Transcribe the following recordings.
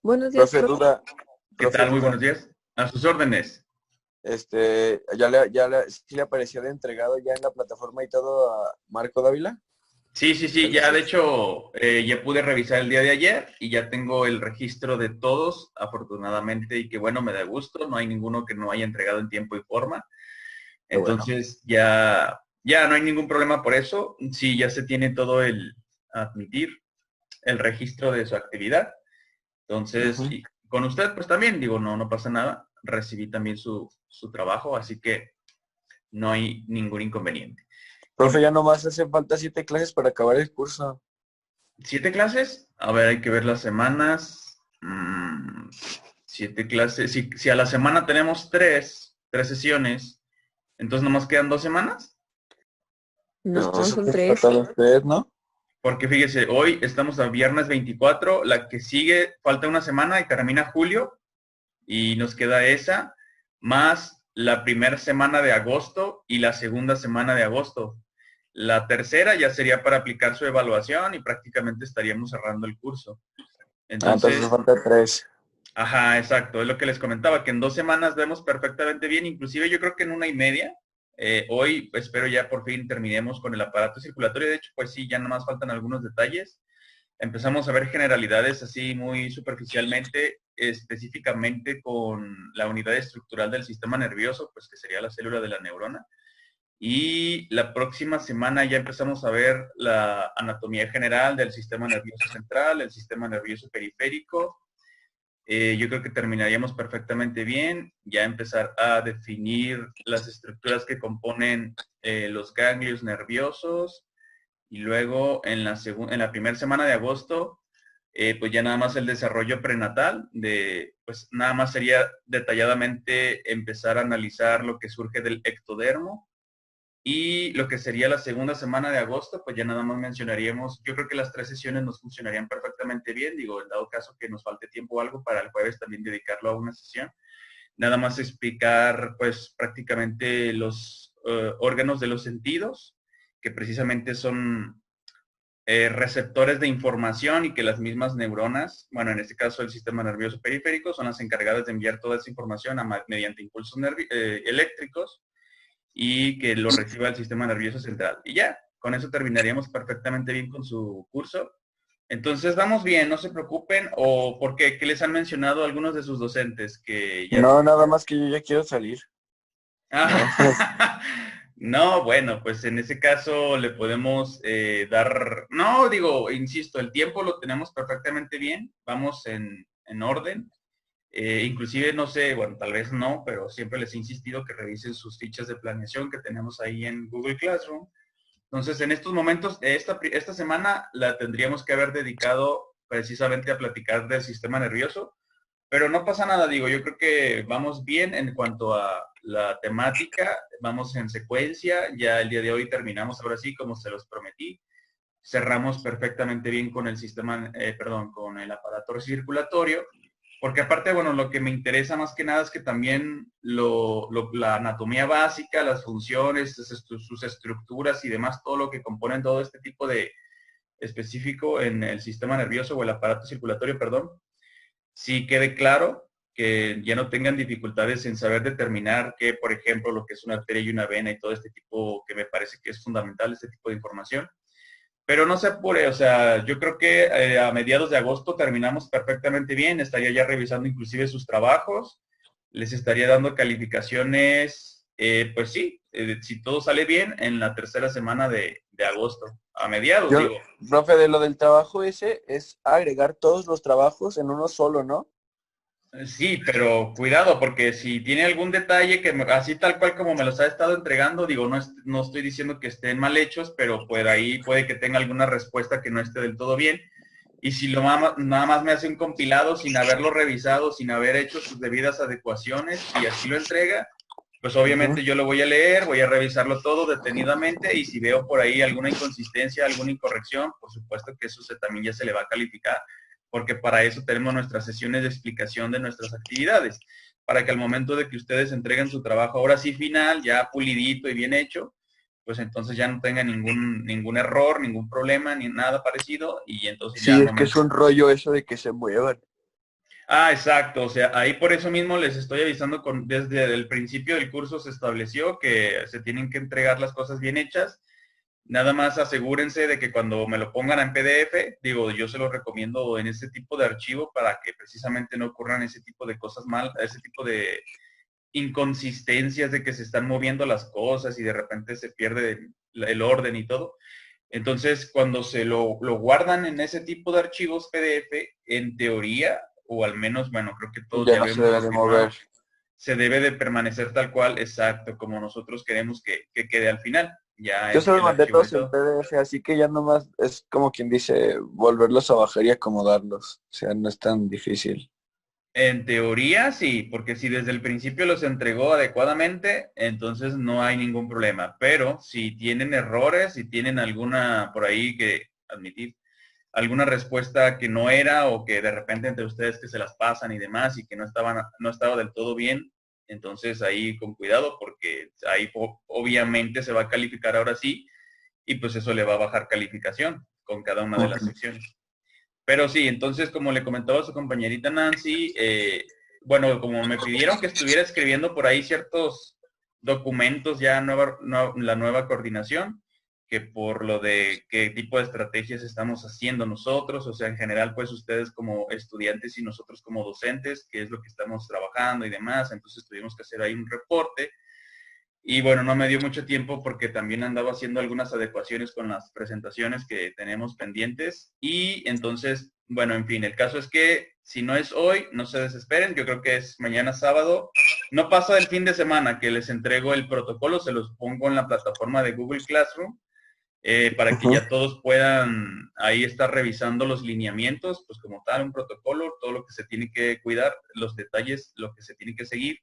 Buenos días, Profe, profe. duda, ¿Qué profe, tal? Muy duda. buenos días. A sus órdenes. ¿Sí le apareció de entregado ya en la plataforma y todo a Marco Dávila? Sí, sí, sí, El ya de recibo. hecho ya pude revisar el día de ayer y ya tengo el registro de todos, afortunadamente, y que bueno, me da gusto, no hay ninguno que no haya entregado en tiempo y forma. Qué bueno. Entonces ya no hay ningún problema por eso. Sí, ya se tiene todo el admitir, el registro de su actividad. Entonces, Ujú. y con usted, pues también, digo, no pasa nada. Recibí también su trabajo, así que no hay ningún inconveniente. Profe, ya nomás hacen falta 7 clases para acabar el curso. ¿Siete clases? A ver, hay que ver las semanas. Siete clases. Si a la semana tenemos tres sesiones, entonces nomás quedan 2 semanas. Pues No, eso son tiene tres. tratado usted, ¿no? Porque fíjese, hoy estamos a viernes 24, la que sigue falta una semana y termina julio y nos queda esa, más la primera semana de agosto y la segunda semana de agosto. La tercera ya sería para aplicar su evaluación y prácticamente estaríamos cerrando el curso. Entonces Entonces, falta 3. ajá, exacto, es lo que les comentaba, que en 2 semanas vemos perfectamente bien, inclusive yo creo que en una y media. Hoy espero ya por fin terminemos con el aparato circulatorio. De hecho, pues sí, ya nomás faltan algunos detalles. Empezamos a ver generalidades así muy superficialmente, específicamente con la unidad estructural del sistema nervioso, pues que sería la célula de la neurona. Y la próxima semana ya empezamos a ver la anatomía general del sistema nervioso central, el sistema nervioso periférico. Yo creo que terminaríamos perfectamente bien, ya empezar a definir las estructuras que componen los ganglios nerviosos y luego en la primera semana de agosto, pues ya nada más el desarrollo prenatal, pues nada más sería detalladamente empezar a analizar lo que surge del ectodermo. Y lo que sería la segunda semana de agosto, pues ya nada más mencionaríamos, yo creo que las 3 sesiones nos funcionarían perfectamente bien, digo, en dado caso que nos falte tiempo o algo para el jueves también dedicarlo a una sesión. Nada más explicar pues prácticamente los órganos de los sentidos, que precisamente son receptores de información y que las mismas neuronas, bueno, en este caso el sistema nervioso periférico, son las encargadas de enviar toda esa información mediante impulsos eléctricos y que lo reciba el sistema nervioso central. Y ya, con eso terminaríamos perfectamente bien con su curso. Entonces vamos bien, no se preocupen. ¿O por qué? ¿Qué les han mencionado algunos de sus docentes? Que ya... No, nada más que yo ya quiero salir. No. No, bueno, pues en ese caso le podemos dar, no, digo, insisto, el tiempo lo tenemos perfectamente bien, vamos en orden. Inclusive, no sé, bueno, tal vez no, pero siempre les he insistido que revisen sus fichas de planeación que tenemos ahí en Google Classroom. Entonces, en estos momentos, esta semana la tendríamos que haber dedicado precisamente a platicar del sistema nervioso, pero no pasa nada, digo, yo creo que vamos bien en cuanto a la temática, vamos en secuencia, ya el día de hoy terminamos ahora sí, como se los prometí, cerramos perfectamente bien con el sistema, perdón, con el aparato circulatorio, porque aparte, bueno, lo que me interesa más que nada es que también la anatomía básica, las funciones, sus estructuras y demás, todo lo que componen todo este tipo de específico en el sistema nervioso o el aparato circulatorio, perdón, sí quede claro, que ya no tengan dificultades en saber determinar que, por ejemplo, lo que es una arteria y una vena y todo este tipo, que me parece que es fundamental, este tipo de información. Pero no se apure, o sea, yo creo que a mediados de agosto terminamos perfectamente bien, estaría ya revisando inclusive sus trabajos, les estaría dando calificaciones, pues sí, si todo sale bien, en la tercera semana de agosto, a mediados, Yo, digo. profe, de lo del trabajo ese es agregar todos los trabajos en uno solo, ¿no? Sí, pero cuidado, porque si tiene algún detalle que así tal cual como me los ha estado entregando, digo, no estoy diciendo que estén mal hechos, pero por ahí puede que tenga alguna respuesta que no esté del todo bien. Y si nada más me hace un compilado sin haberlo revisado, sin haber hecho sus debidas adecuaciones y así lo entrega, pues Ujú. obviamente yo lo voy a leer, voy a revisarlo todo detenidamente y si veo por ahí alguna inconsistencia, alguna incorrección, por supuesto que eso también ya se le va a calificar, porque para eso tenemos nuestras sesiones de explicación de nuestras actividades, para que al momento de que ustedes entreguen su trabajo ahora sí final, ya pulidito y bien hecho, pues entonces ya no tenga ningún error, ningún problema, ni nada parecido, y entonces ya Sí, al es que es momento... un rollo eso de que se muevan. Exacto. O sea, ahí por eso mismo les estoy avisando desde el principio del curso se estableció que se tienen que entregar las cosas bien hechas. Nada más asegúrense de que cuando me lo pongan en PDF, digo, yo se lo recomiendo en ese tipo de archivo para que precisamente no ocurran ese tipo de cosas mal, ese tipo de inconsistencias de que se están moviendo las cosas y de repente se pierde el orden y todo. Entonces, cuando se lo guardan en ese tipo de archivos PDF, en teoría, o al menos, bueno, creo que todos Ya ya no se habíamos debe de mover. confirmado, se debe de permanecer tal cual, exacto, como nosotros queremos que quede al final, ya Yo se los el mandé archivo y todos en todo. PDF, así que ya nomás es como quien dice volverlos a bajar y acomodarlos. O sea, no es tan difícil. En teoría, sí, porque si desde el principio los entregó adecuadamente, entonces no hay ningún problema. Pero si tienen errores, si tienen alguna por ahí que admitir, alguna respuesta que no era o que de repente entre ustedes que se las pasan y demás y que no estaba del todo bien, entonces ahí con cuidado porque ahí obviamente se va a calificar ahora sí y pues eso le va a bajar calificación con cada una de las Ujú. secciones. Pero sí, entonces como le comentaba a su compañerita Nancy, bueno, como me pidieron que estuviera escribiendo por ahí ciertos documentos ya la nueva coordinación, que por lo de qué tipo de estrategias estamos haciendo nosotros, o sea, en general, pues ustedes como estudiantes y nosotros como docentes, qué es lo que estamos trabajando y demás, entonces tuvimos que hacer ahí un reporte y bueno, no me dio mucho tiempo porque también andaba haciendo algunas adecuaciones con las presentaciones que tenemos pendientes. Y entonces, bueno, en fin, el caso es que si no es hoy, no se desesperen. Yo creo que es mañana sábado. No pasa el fin de semana que les entrego el protocolo, se los pongo en la plataforma de Google Classroom para que Ujú. ya todos puedan ahí estar revisando los lineamientos, pues como tal, un protocolo, todo lo que se tiene que cuidar, los detalles, lo que se tiene que seguir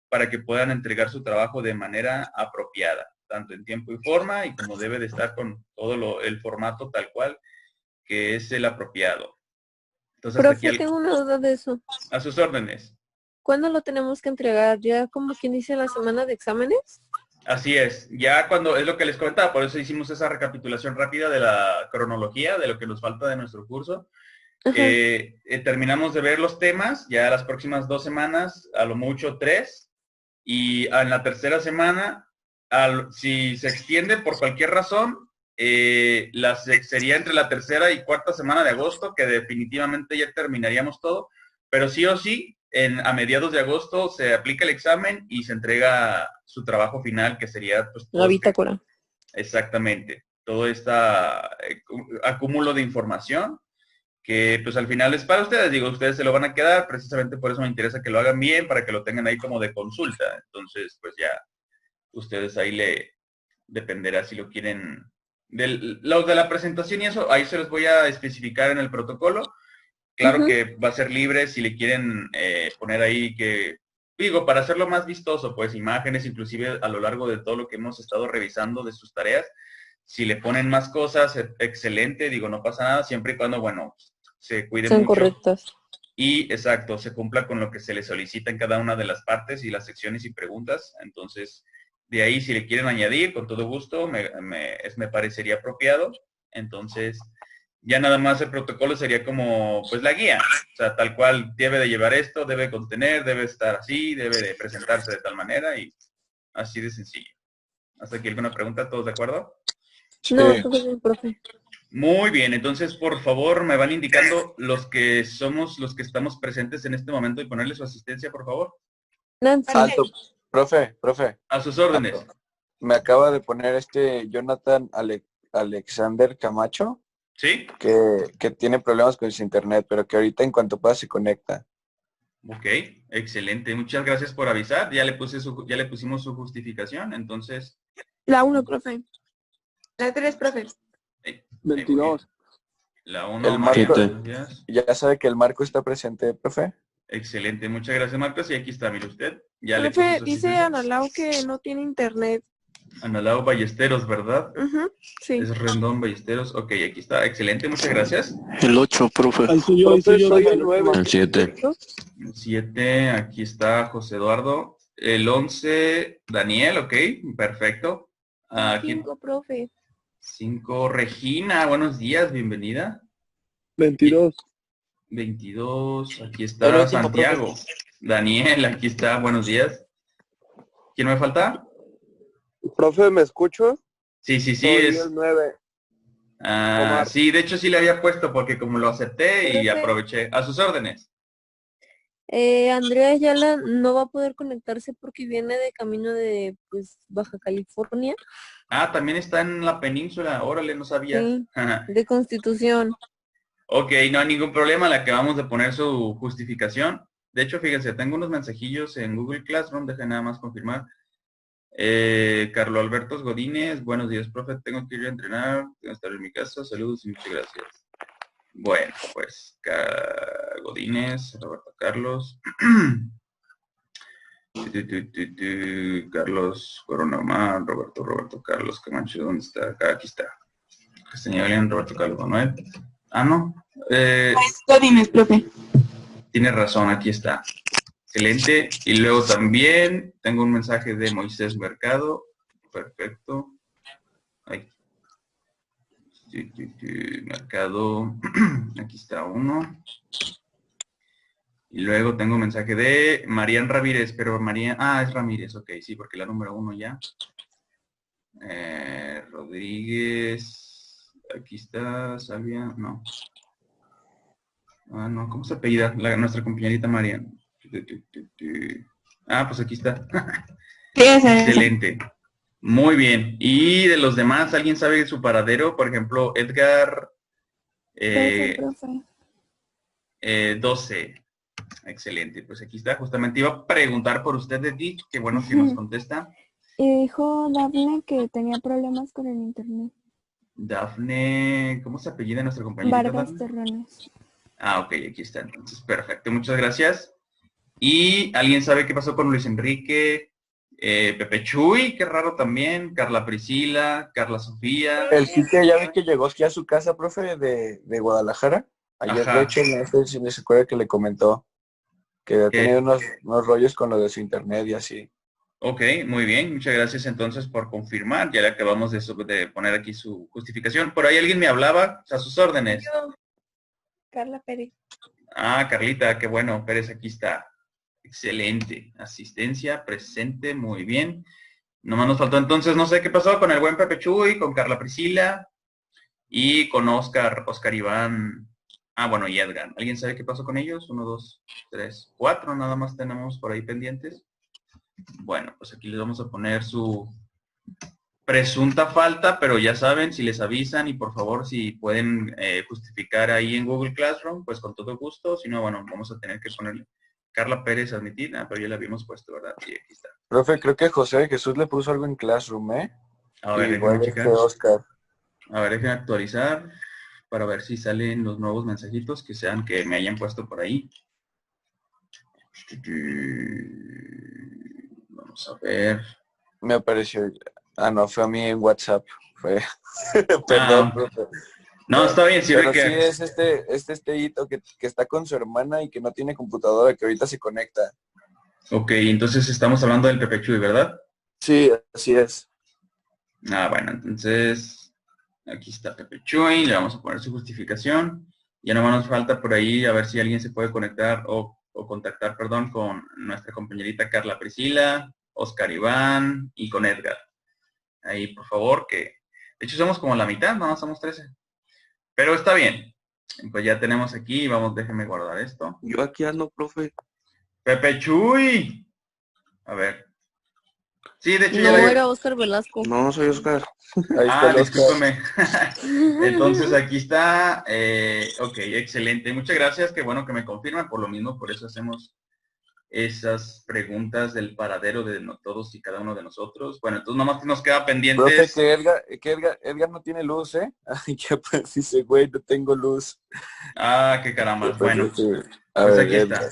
para que puedan entregar su trabajo de manera apropiada, tanto en tiempo y forma y como debe de estar con todo el formato tal cual que es el apropiado. Entonces, hasta aquí Profe, tengo una duda de eso. a sus órdenes. ¿Cuándo lo tenemos que entregar? ¿Ya como quien dice la semana de exámenes? Así es, ya cuando es lo que les comentaba, por eso hicimos esa recapitulación rápida de la cronología, de lo que nos falta de nuestro curso. Ajá. Terminamos de ver los temas, ya las próximas 2 semanas, a lo mucho 3, y en la tercera semana, si se extiende por cualquier razón, sería entre la tercera y cuarta semana de agosto, que definitivamente ya terminaríamos todo, pero sí o sí, a mediados de agosto se aplica el examen y se entrega su trabajo final, que sería pues La todo bitácora. exactamente, todo este acúmulo de información que pues al final es para ustedes, digo, ustedes se lo van a quedar, precisamente por eso me interesa que lo hagan bien, para que lo tengan ahí como de consulta. Entonces, pues ya, ustedes ahí le dependerá si lo quieren. Los de la presentación y eso, ahí se los voy a especificar en el protocolo. Claro Ujú. que va a ser libre si le quieren poner ahí que, digo, para hacerlo más vistoso, pues imágenes, inclusive a lo largo de todo lo que hemos estado revisando de sus tareas. Si le ponen más cosas, excelente, digo, no pasa nada, siempre y cuando, bueno, se cuide Sean mucho correctas. y, exacto, se cumpla con lo que se le solicita en cada una de las partes y las secciones y preguntas. Entonces, de ahí, si le quieren añadir, con todo gusto, me parecería apropiado. Entonces, ya nada más el protocolo sería como, pues, la guía. O sea, tal cual debe de llevar esto, debe contener, debe estar así, debe de presentarse de tal manera y así de sencillo. ¿Hasta aquí alguna pregunta? ¿Todos de acuerdo? No, Sí. todo bien, profe. Muy bien, entonces por favor me van indicando los que somos los que estamos presentes en este momento y ponerle su asistencia, por favor. Nancy. Alto, profe, A sus órdenes. alto. Me acaba de poner Jonathan Alexander Camacho, ¿Sí? que tiene problemas con su internet, pero que ahorita en cuanto pueda se conecta. Ok, excelente. Muchas gracias por avisar. Ya le pusimos su justificación, entonces. La 1, profe. La 3, profe. Ahí voy. La 1, El María, Marco, buenos días. ya sabe que el Marco está presente, profe. Excelente, muchas gracias, Marcos. Y aquí está, mire usted. Ya le puse Profe, su dice asistencia. Ana Lau que no tiene internet. Analao Ballesteros, ¿verdad? Ujú, sí. Es Rendón Ballesteros. Ok, aquí está. Excelente, muchas gracias. El 8, profe. El suyo, Profe, soy dígame el el 9. último. El 7. El 7, aquí está José Eduardo. El 11, Daniel, ok, perfecto. El Aquí 5, profe. 5, Regina, buenos días, bienvenida. Y 22. 22, aquí El está último, Santiago. Daniel, aquí está, buenos días. ¿Quién me falta? Profe, ¿me escucho? Sí, Soy es... el 9, Omar. sí, de hecho sí le había puesto porque como lo acepté y Profe, aproveché. A sus órdenes. Andrea Ayala no va a poder conectarse porque viene de camino de pues Baja California, También está en la península. Órale, no sabía. sí, de Constitución. Ok, no hay ningún problema. Le acabamos de poner su justificación. De hecho, fíjense, tengo unos mensajillos en Google Classroom. Dejen nada más confirmar. Carlos Alberto Godínez, buenos días, profe. Tengo que ir a entrenar. Tengo que estar en mi casa. Saludos y muchas gracias. Bueno, pues Godínez, Roberto Carlos. Carlos Corona Omar, Roberto Carlos Camacho, ¿dónde está? Aquí está. Señor Roberto Carlos Manuel. No. Godínez, profe. Tiene razón, aquí está. Excelente. Y luego también tengo un mensaje de Moisés Mercado. Perfecto. Ahí. Mercado. Aquí está uno. Y luego tengo un mensaje de Marian Ramírez, pero María... es Ramírez, ok, sí, porque la número 1 ya. Rodríguez, aquí está, Salvia, no. No, ¿cómo se apellida nuestra compañerita Marian? Pues aquí está. Sí, Excelente. Muy bien. Y de los demás, ¿alguien sabe su paradero? Por ejemplo, Edgar profe. 12. Excelente. Pues aquí está. Justamente iba a preguntar por usted, Edith. Qué bueno que nos contesta. Y dijo Dafne que tenía problemas con el internet. Dafne, ¿cómo se apellida nuestra compañerita? Vargas Dafne? Terrones. Ok, aquí está. Entonces, perfecto. Muchas gracias. ¿Y alguien sabe qué pasó con Luis Enrique? Pepe Chuy, qué raro también. Carla Priscila, Carla Sofía. El Quique ya vi que llegó aquí a su casa, profe, de Guadalajara. Ayer, Ajá. de hecho, no sé si se acuerda que le comentó que ha tenido unos rollos con lo de su internet y así. Ok, muy bien. Muchas gracias entonces por confirmar. Ya le acabamos de poner aquí su justificación. Por ahí alguien me hablaba, a sus órdenes. Yo, Carla Pérez. Carlita, qué bueno. Pérez, aquí está. Excelente. Asistencia, presente, muy bien. Nomás nos faltó entonces, no sé qué pasó con el buen Pepe Chuy, con Carla Priscila y con Oscar Iván. Bueno, y Edgar. ¿Alguien sabe qué pasó con ellos? 1, 2, 3, 4, nada más tenemos por ahí pendientes. Bueno, pues aquí les vamos a poner su presunta falta, pero ya saben, si les avisan y por favor si pueden justificar ahí en Google Classroom, pues con todo gusto. Si no, bueno, vamos a tener que ponerle Carla Pérez admitida, pero ya la habíamos puesto, ¿verdad? Sí, aquí está. Profe, creo que José de Jesús le puso algo en Classroom, ¿eh? A ver, igual déjenme checar. Oscar. A ver, déjenme actualizar para ver si salen los nuevos mensajitos que sean que me hayan puesto por ahí. Vamos a ver. Me apareció. No, fue a mí en WhatsApp. Fue. Perdón, profe. No, está bien, pero que... sí es este hito que está con su hermana y que no tiene computadora, que ahorita se conecta. Ok, entonces estamos hablando del Pepe Chuy, ¿verdad? Sí, así es. Bueno, entonces aquí está Pepe Chuy, le vamos a poner su justificación. Ya no nos falta por ahí a ver si alguien se puede conectar o contactar, perdón, con nuestra compañerita Carla Priscila, Oscar Iván y con Edgar. Ahí, por favor, que de hecho somos como la mitad, no, somos 13. Pero está bien. Pues ya tenemos aquí, vamos, déjenme guardar esto. Yo aquí ando, profe. Pepe Chuy. A ver. Sí, de hecho No, era Oscar Velasco. No, soy Oscar. Ahí está el Oscar. Discúlpame. Entonces aquí está. Ok, excelente. Muchas gracias. Qué bueno que me confirman. Por lo mismo, por eso hacemos esas preguntas del paradero de todos y cada uno de nosotros. Bueno, entonces nomás nos queda pendientes. Profe, que Edgar no tiene luz, ¿eh? Ay, qué pues dice, güey, no tengo luz. Qué caramba. Bueno, Sí. pues aquí está.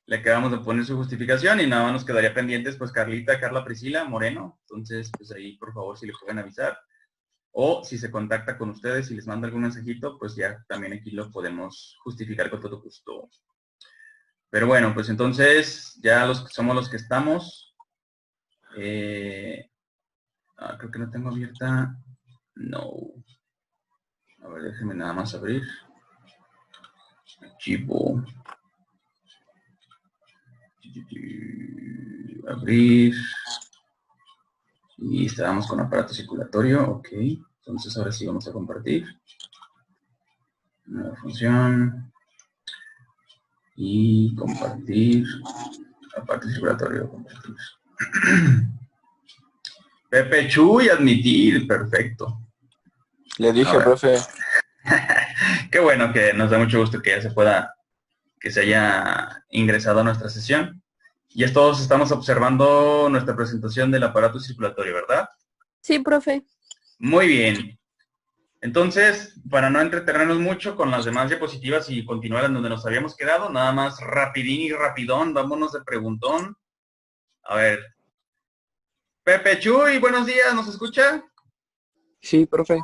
Le acabamos de poner su justificación y nada más nos quedaría pendientes, pues Carla Priscila Moreno. Entonces, pues ahí, por favor, si le pueden avisar. O si se contacta con ustedes y les manda algún mensajito, pues ya también aquí lo podemos justificar con todo gusto. Pero bueno, pues entonces ya somos los que estamos. Creo que no tengo abierta. No. A ver, déjenme nada más abrir. Archivo. Abrir. Y estábamos con aparato circulatorio. Ok. Entonces ahora sí vamos a compartir. Nueva función. Y compartir. Aparato circulatorio. Compartir. Pepe Chuy, admitir. Perfecto. Le dije, Ahora. profe. Qué bueno, que nos da mucho gusto que ya se pueda, que se haya ingresado a nuestra sesión. Ya todos estamos observando nuestra presentación del aparato circulatorio, ¿verdad? Sí, profe. Muy bien. Entonces, para no entretenernos mucho con las demás diapositivas y continuar en donde nos habíamos quedado, nada más rapidín y rapidón, vámonos de preguntón. A ver. Pepe Chuy, buenos días, ¿nos escucha? Sí, profe.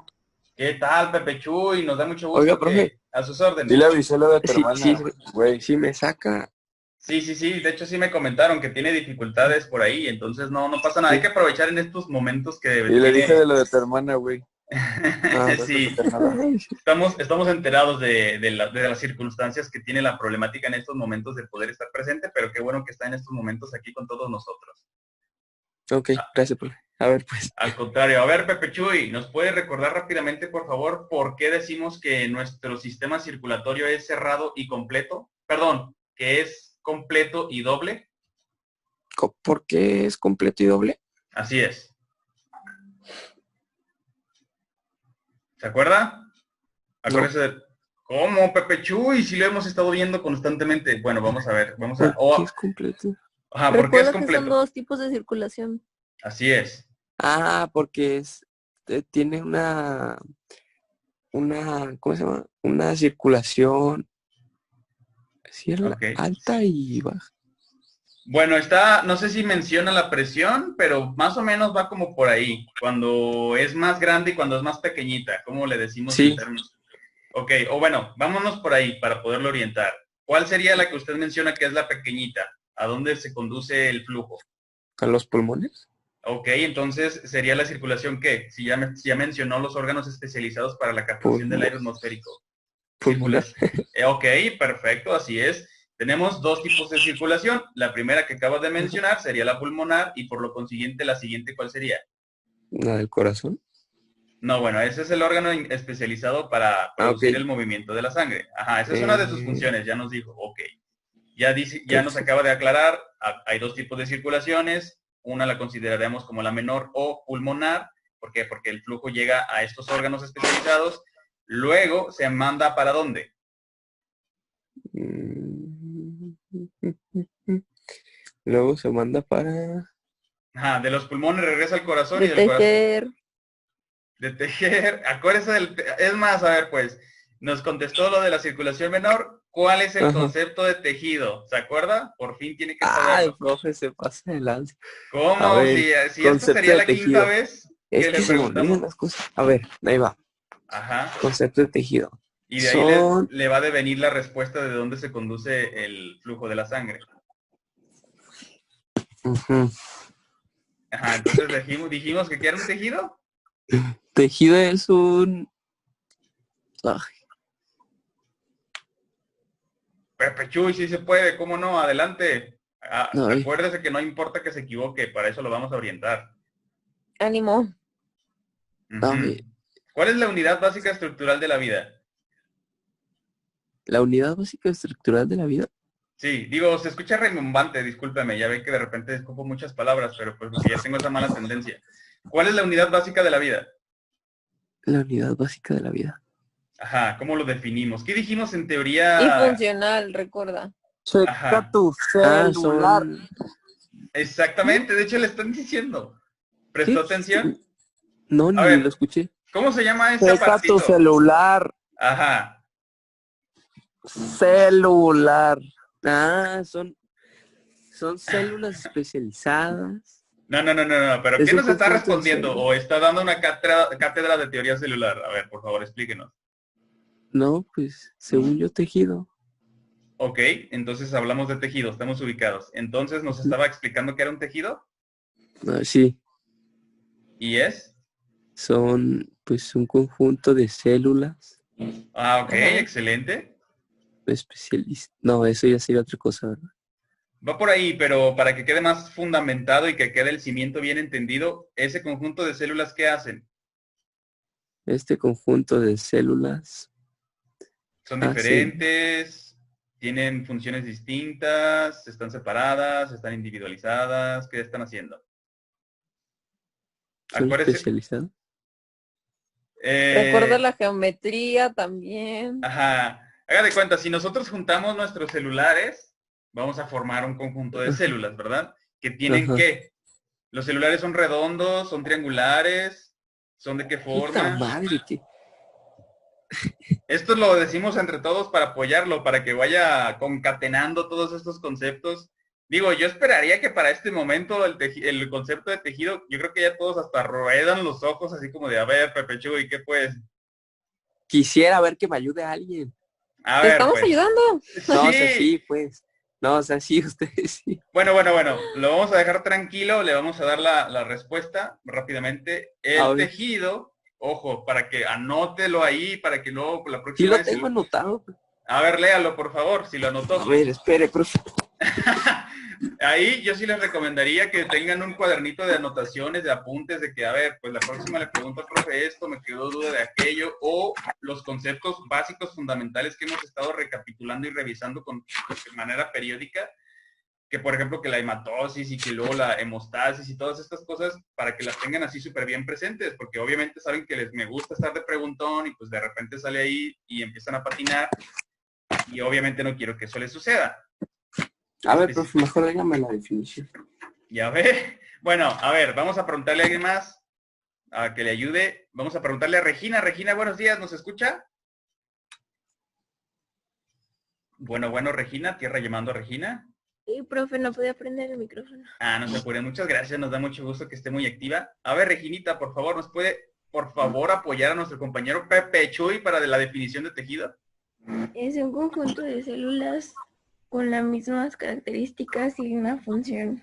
¿Qué tal, Pepe Chuy? Nos da mucho gusto. Oiga, profe. A sus órdenes. Dile a Vicela de tu Sí, hermana, sí, güey. sí me saca. Sí, de hecho sí me comentaron que tiene dificultades por ahí, entonces no pasa nada, hay que aprovechar en estos momentos que Y le dije de lo de tu hermana, güey. sí, estamos enterados de las circunstancias que tiene la problemática en estos momentos de poder estar presente, pero qué bueno que está en estos momentos aquí con todos nosotros. Ok, gracias, profe. A ver, pues. Al contrario, a ver, Pepe Chuy, ¿nos puede recordar rápidamente, por favor, por qué decimos que nuestro sistema circulatorio es cerrado y completo? Perdón, que es completo y doble. ¿Por qué es completo y doble? Así es. ¿Se acuerda? Acuérdese de... ¿Cómo, Pepe Chuy? Si lo hemos estado viendo constantemente. Bueno, vamos a ver. Vamos a... ¿Por qué es completo? Ajá, ¿por qué es Recuerda que son completo? dos tipos de circulación. Así es. Ah, porque tiene una, ¿cómo se llama? Una circulación Ok. alta y baja. Bueno, está, no sé si menciona la presión, pero más o menos va como por ahí. Cuando es más grande y cuando es más pequeñita, ¿cómo le decimos Sí. en términos? Ok, o bueno, vámonos por ahí para poderlo orientar. ¿Cuál sería la que usted menciona que es la pequeñita? ¿A dónde se conduce el flujo? ¿A los pulmones? Ok, entonces sería la circulación ¿qué? Si ya mencionó los órganos especializados para la captación del aire atmosférico. Pulmonar. Ok, perfecto, así es. Tenemos dos tipos de circulación. La primera que acabas de mencionar sería la pulmonar y por lo consiguiente la siguiente, ¿cuál sería? ¿La del corazón? No, bueno, ese es el órgano especializado para producir ok. el movimiento de la sangre. Ajá, esa es una de sus funciones, ya nos dijo. Ok. Ya nos acaba de aclarar, hay dos tipos de circulaciones. Una la consideraremos como la menor o pulmonar. ¿Por qué? Porque el flujo llega a estos órganos especializados. Luego se manda ¿para dónde? Luego se manda para... Ajá, de los pulmones regresa al corazón y De del corazón. tejer. De tejer. Acuérdese del... Es más, a ver, pues, nos contestó lo de la circulación menor. ¿Cuál es el concepto de tejido? ¿Se acuerda? Por fin tiene que saberlo. Ay, profe, se pasa de lanza. ¿Cómo? A ver, Si esta sería la quinta vez es que que le se me olvidan preguntamos. las cosas. A ver, ahí va. Ajá. Concepto de tejido. Y de ahí le va a devenir la respuesta de dónde se conduce el flujo de la sangre. Ajá, entonces dijimos que ¿qué era un tejido? Tejido es un... Ay. Pepe Chuy, sí se puede, ¿cómo no? Adelante. Ay. Acuérdese que no importa que se equivoque, para eso lo vamos a orientar. Ánimo. Ay. ¿Cuál es la unidad básica estructural de la vida? ¿La unidad básica estructural de la vida? Sí, digo, se escucha rimbombante, discúlpeme, ya ve que de repente escupo muchas palabras, pero pues porque ya tengo esa mala tendencia. ¿Cuál es la unidad básica de la vida? La unidad básica de la vida. Ajá, ¿cómo lo definimos? ¿Qué dijimos en teoría? Y funcional, recuerda. Checa tu celular. Exactamente, de hecho le están diciendo. ¿Prestó atención? No, ni lo escuché. ¿Cómo se llama ese Checa aparatito? tu celular. Ajá. Celular. Ah, son células especializadas. No, pero ¿qué nos está respondiendo? ¿O está dando una cátedra de teoría celular? A ver, por favor, explíquenos. No, pues, según yo, tejido. Ok, entonces hablamos de tejido, estamos ubicados. Entonces, ¿nos estaba explicando que era un tejido? Sí. ¿Y es? Son, pues, un conjunto de células. Ah, ok, excelente. especialista. No, eso ya sería otra cosa, ¿verdad? Va por ahí, pero para que quede más fundamentado y que quede el cimiento bien entendido, ese conjunto de células, ¿qué hacen? Este conjunto de células Son hace- diferentes, tienen funciones distintas, están separadas, están individualizadas, ¿qué están haciendo? son Acuérdese. especializados. Recuerda la geometría también. Ajá. Haga de cuenta, si nosotros juntamos nuestros celulares, vamos a formar un conjunto de células, ¿verdad? Que tienen Ajá. ¿qué? Los celulares son redondos, son triangulares, son de qué Puta forma. madre, ¿qué? Esto lo decimos entre todos para apoyarlo, para que vaya concatenando todos estos conceptos. Digo, yo esperaría que para este momento el concepto de tejido, yo creo que ya todos hasta ruedan los ojos, así como de, a ver, Pepe Chuy, ¿qué pues? Quisiera ver que me ayude alguien. A Te ver, estamos pues. ayudando. No, o sea, sí, pues. No, o sea, sí, ustedes sí. Bueno, lo vamos a dejar tranquilo, le vamos a dar la respuesta rápidamente. A El ver. tejido, ojo, para que anótelo ahí, para que luego la Sí próxima lo vez... tengo anotado. A ver, léalo, por favor, si lo anotó. A ver, espere, profe. Ahí yo sí les recomendaría que tengan un cuadernito de anotaciones, de apuntes, de que, a ver, pues la próxima le pregunto al profe esto, me quedó duda de aquello, o los conceptos básicos fundamentales que hemos estado recapitulando y revisando de manera periódica, que por ejemplo que la hematosis y que luego la hemostasis y todas estas cosas, para que las tengan así súper bien presentes, porque obviamente saben que me gusta estar de preguntón y pues de repente sale ahí y empiezan a patinar, y obviamente no quiero que eso les suceda. A ver, profe, mejor dígame la definición. Ya ve. Bueno, a ver, vamos a preguntarle a alguien más a que le ayude. Vamos a preguntarle a Regina. Regina, buenos días, ¿nos escucha? Bueno, Regina, tierra llamando a Regina. Sí, profe, no podía prender el micrófono. Ah, no se apure, muchas gracias, nos da mucho gusto que esté muy activa. A ver, Reginita, por favor, ¿nos puede, por favor, apoyar a nuestro compañero Pepe Chuy para la definición de tejido? Es un conjunto de células con las mismas características y una función.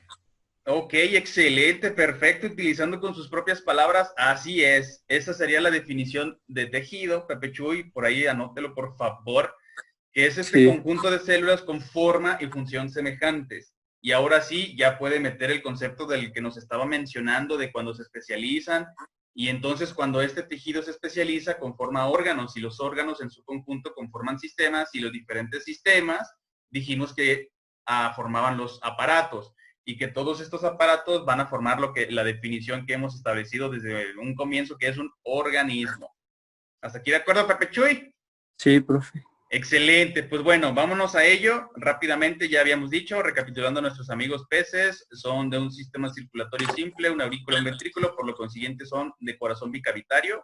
Ok, excelente, perfecto, utilizando con sus propias palabras, así es. Esa sería la definición de tejido, Pepe Chuy, por ahí anótelo por favor, que es este conjunto de células con forma y función semejantes. Y ahora sí, ya puede meter el concepto del que nos estaba mencionando, de cuando se especializan, y entonces cuando este tejido se especializa, conforma órganos, y los órganos en su conjunto conforman sistemas, y los diferentes sistemas, dijimos que formaban los aparatos, y que todos estos aparatos van a formar la definición que hemos establecido desde un comienzo, que es un organismo. ¿Hasta aquí de acuerdo, Pepe Chuy? Sí, profe. Excelente, pues bueno, vámonos a ello. Rápidamente, ya habíamos dicho, recapitulando a nuestros amigos peces, son de un sistema circulatorio simple, un aurículo, un ventrículo, por lo consiguiente son de corazón bicavitario.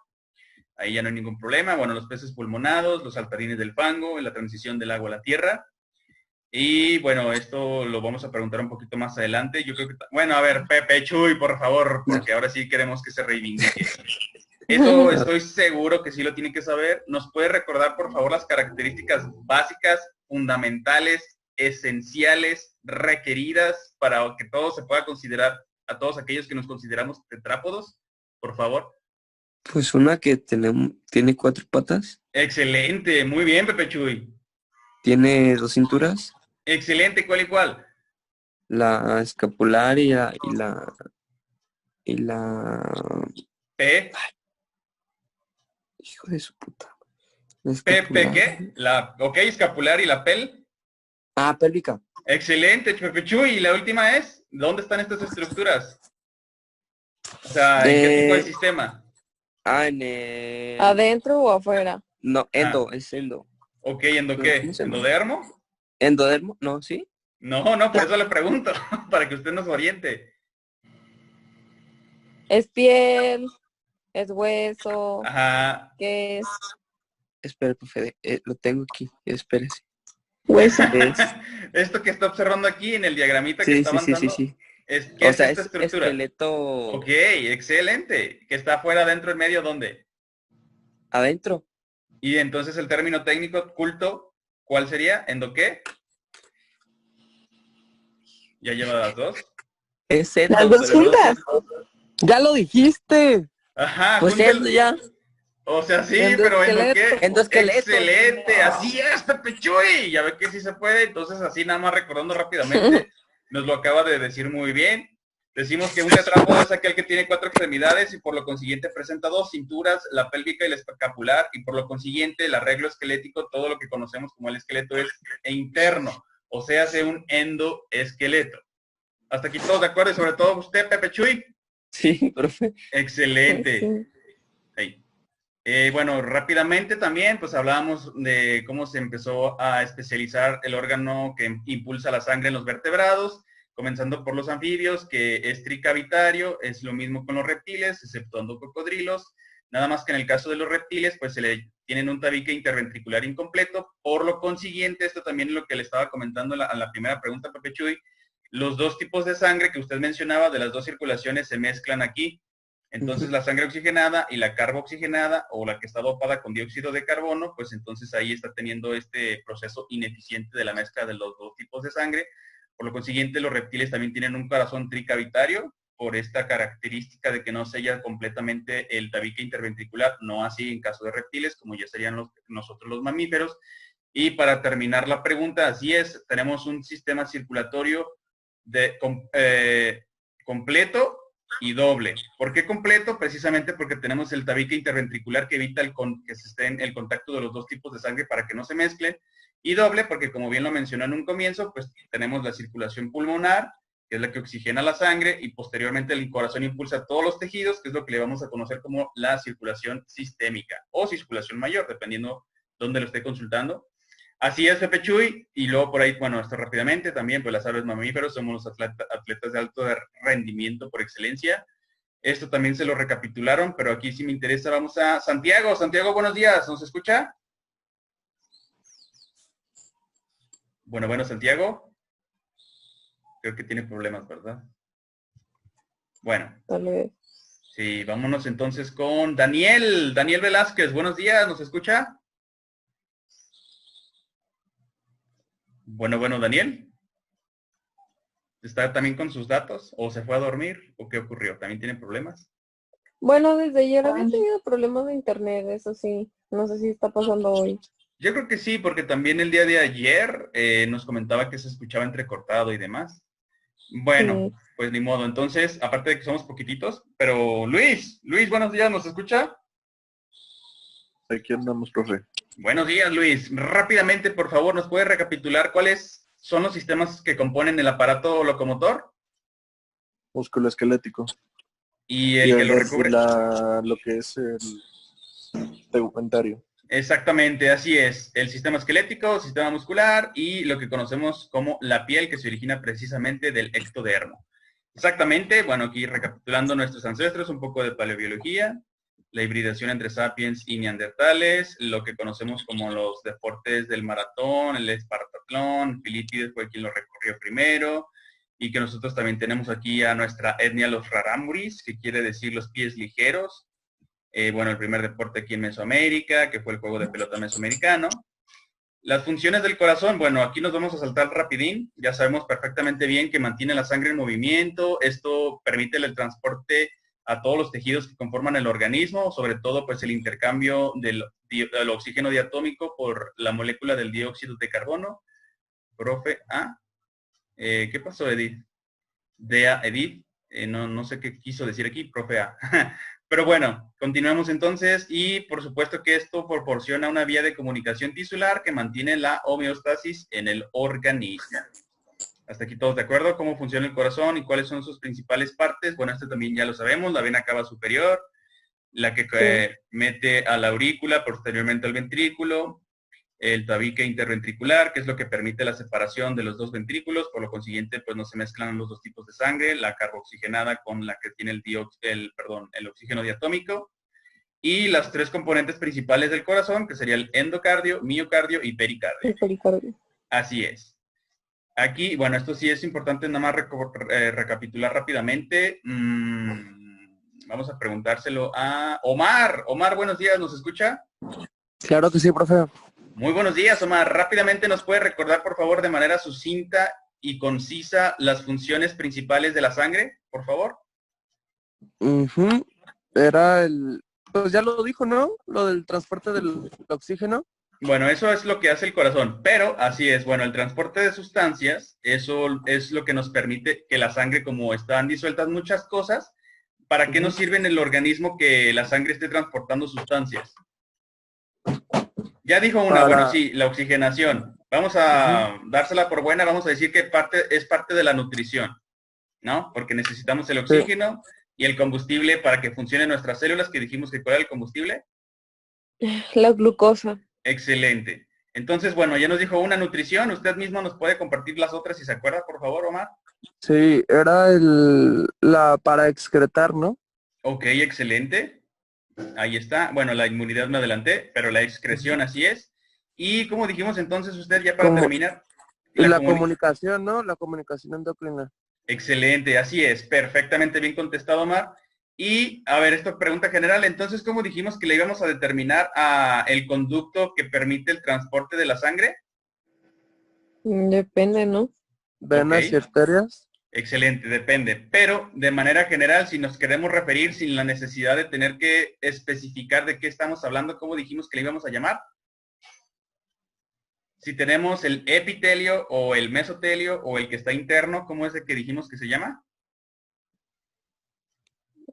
Ahí ya no hay ningún problema. Bueno, los peces pulmonados, los saltarines del fango, en la transición del agua a la tierra. Y bueno, esto lo vamos a preguntar un poquito más adelante. Yo creo que... Bueno, a ver, Pepe Chuy, por favor, porque ahora sí queremos que se reivindique. Eso estoy seguro que sí lo tiene que saber. ¿Nos puede recordar, por favor, las características básicas, fundamentales, esenciales, requeridas para que todo se pueda considerar, a todos aquellos que nos consideramos tetrápodos? Por favor. Pues una que tiene 4 patas. Excelente, muy bien, Pepe Chuy. Tiene 2 cinturas. Excelente, ¿cuál y cuál? La escapular y la... P. Hijo de su puta. Pepe, ¿qué? Ok, escapular y la pel. Ah, pélvica. Excelente, Pepe Chuy. Y la última es, ¿dónde están estas estructuras? O sea, ¿en qué tipo de sistema? En el... ¿Adentro o afuera? No, es endo. Ok, ¿endo qué? ¿Endodermo? ¿Endodermo? No, ¿sí? No, por eso le pregunto, para que usted nos oriente. ¿Es piel? ¿Es hueso? Ajá. ¿Qué es? Espera, profe, lo tengo aquí, espérese. Hueso. Esto que está observando aquí en el diagramita que está avanzando. Sí. ¿Qué o es sea, esta estructura? Esqueleto... Ok, excelente. ¿Que está afuera, adentro, en medio, dónde? Adentro. Y entonces el término técnico culto, ¿cuál sería? ¿Endo qué? ¿Ya lleva las dos? Es endo. Las dos juntas. ¡Ya lo dijiste! Ajá, Pues junta endo ya. O sea, sí, pero ¿en lo qué? Endoesqueleto. Excelente, así es, Pepe Chuy. Ya ve que sí se puede, entonces así nada más recordando rápidamente, nos lo acaba de decir muy bien. Decimos que un tetrápodo es aquel que tiene 4 extremidades y por lo consiguiente presenta 2 cinturas, la pélvica y la escapular, y por lo consiguiente el arreglo esquelético, todo lo que conocemos como el esqueleto es interno, o sea, hace un endoesqueleto. Hasta aquí todos de acuerdo, y sobre todo usted, Pepe Chuy. Sí, profe. Excelente. Sí. Hey. Bueno, rápidamente también, pues hablábamos de cómo se empezó a especializar el órgano que impulsa la sangre en los vertebrados, comenzando por los anfibios, que es tricavitario, es lo mismo con los reptiles, exceptuando cocodrilos, nada más que en el caso de los reptiles, pues se le tienen un tabique interventricular incompleto, por lo consiguiente, esto también es lo que le estaba comentando a la primera pregunta, Pepe Chuy, los 2 tipos de sangre que usted mencionaba, de las 2 circulaciones, se mezclan aquí. Entonces la sangre oxigenada y la carbooxigenada, o la que está dopada con dióxido de carbono, pues entonces ahí está teniendo este proceso ineficiente de la mezcla de los 2 tipos de sangre. Por lo consiguiente, los reptiles también tienen un corazón tricavitario, por esta característica de que no sella completamente el tabique interventricular, no así en caso de reptiles, como ya serían nosotros los mamíferos. Y para terminar la pregunta, así es, tenemos un sistema circulatorio completo y doble. ¿Por qué completo? Precisamente porque tenemos el tabique interventricular que evita que se esté en el contacto de los 2 tipos de sangre para que no se mezclen. Y doble porque, como bien lo mencionó en un comienzo, pues tenemos la circulación pulmonar, que es la que oxigena la sangre, y posteriormente el corazón impulsa todos los tejidos, que es lo que le vamos a conocer como la circulación sistémica o circulación mayor, dependiendo dónde lo esté consultando. Así es, Pepe Chuy, y luego por ahí, bueno, esto rápidamente, también, pues las aves mamíferos somos los atletas de alto rendimiento por excelencia. Esto también se lo recapitularon, pero aquí sí me interesa, vamos a Santiago. Santiago, buenos días, ¿nos escucha? Bueno, Santiago. Creo que tiene problemas, ¿verdad? Bueno. Tal vez. Sí, vámonos entonces con Daniel. Daniel Velázquez, buenos días, ¿nos escucha? Bueno, Daniel. ¿Está también con sus datos? ¿O se fue a dormir? ¿O qué ocurrió? ¿También tiene problemas? Bueno, desde ayer había tenido problemas de internet, eso sí. No sé si está pasando hoy. Yo creo que sí, porque también el día de ayer nos comentaba que se escuchaba entrecortado y demás. Bueno, pues ni modo. Entonces, aparte de que somos poquititos, pero Luis, buenos días, ¿nos escucha? Aquí andamos, profe. Buenos días, Luis. Rápidamente, por favor, ¿nos puede recapitular cuáles son los sistemas que componen el aparato locomotor? Músculo esquelético. Y el que lo recubre. Lo que es el tegumentario. Exactamente, así es. El sistema esquelético, sistema muscular y lo que conocemos como la piel, que se origina precisamente del ectodermo. Exactamente, bueno, aquí recapitulando nuestros ancestros, un poco de paleobiología, la hibridación entre sapiens y neandertales, lo que conocemos como los deportes del maratón, el espartatlón, Filipides fue quien lo recorrió primero, y que nosotros también tenemos aquí a nuestra etnia, los rarámuris, que quiere decir los pies ligeros. Bueno, el primer deporte aquí en Mesoamérica, que fue el juego de pelota mesoamericano. Las funciones del corazón, bueno, aquí nos vamos a saltar rapidín. Ya sabemos perfectamente bien que mantiene la sangre en movimiento. Esto permite el transporte a todos los tejidos que conforman el organismo, sobre todo pues el intercambio del oxígeno diatómico por la molécula del dióxido de carbono. Profe A. ¿Qué pasó, Edith? DA, Edith. No sé qué quiso decir aquí, profe A. Pero bueno, continuemos entonces y por supuesto que esto proporciona una vía de comunicación tisular que mantiene la homeostasis en el organismo. Hasta aquí todos de acuerdo, cómo funciona el corazón y cuáles son sus principales partes. Bueno, esto también ya lo sabemos, la vena cava superior, la que mete a la aurícula, posteriormente al ventrículo, el tabique interventricular, que es lo que permite la separación de los 2 ventrículos, por lo consiguiente, pues no se mezclan los 2 tipos de sangre, la carbooxigenada con la que tiene el oxígeno diatómico, y las 3 componentes principales del corazón, que sería el endocardio, miocardio y pericardio. El pericardio. Así es. Aquí, bueno, esto sí es importante nada más recapitular rápidamente. Vamos a preguntárselo a Omar. Omar, buenos días, ¿nos escucha? Claro que sí, profe. Muy buenos días, Omar. Rápidamente nos puede recordar, por favor, de manera sucinta y concisa las funciones principales de la sangre, por favor. Era Pues ya lo dijo, ¿no? Lo del transporte del oxígeno. Bueno, eso es lo que hace el corazón, pero así es, bueno, el transporte de sustancias, eso es lo que nos permite que la sangre, como están disueltas muchas cosas, ¿para qué nos sirve en el organismo que la sangre esté transportando sustancias? Ya dijo una, bueno, sí, la oxigenación. Vamos a dársela por buena, vamos a decir que es parte de la nutrición, ¿no? Porque necesitamos el oxígeno y el combustible para que funcionen nuestras células, que dijimos que cuál era el combustible. La glucosa. Excelente. Entonces, bueno, ya nos dijo una nutrición. Usted mismo nos puede compartir las otras si se acuerda, por favor, Omar. Sí, era la para excretar, ¿no? Ok, excelente. Ahí está. Bueno, la inmunidad me adelanté, pero la excreción así es. Y como dijimos entonces, usted ya para terminar. La comunicación, ¿no? La comunicación endocrina. Excelente, así es. Perfectamente bien contestado, Omar. Y, a ver, esto es pregunta general. Entonces, ¿cómo dijimos que le íbamos a determinar a el conducto que permite el transporte de la sangre? Depende, ¿no? Venas y arterias. Excelente, depende. Pero, de manera general, si nos queremos referir sin la necesidad de tener que especificar de qué estamos hablando, ¿cómo dijimos que le íbamos a llamar? Si tenemos el epitelio o el mesotelio o el que está interno, ¿cómo es el que dijimos que se llama?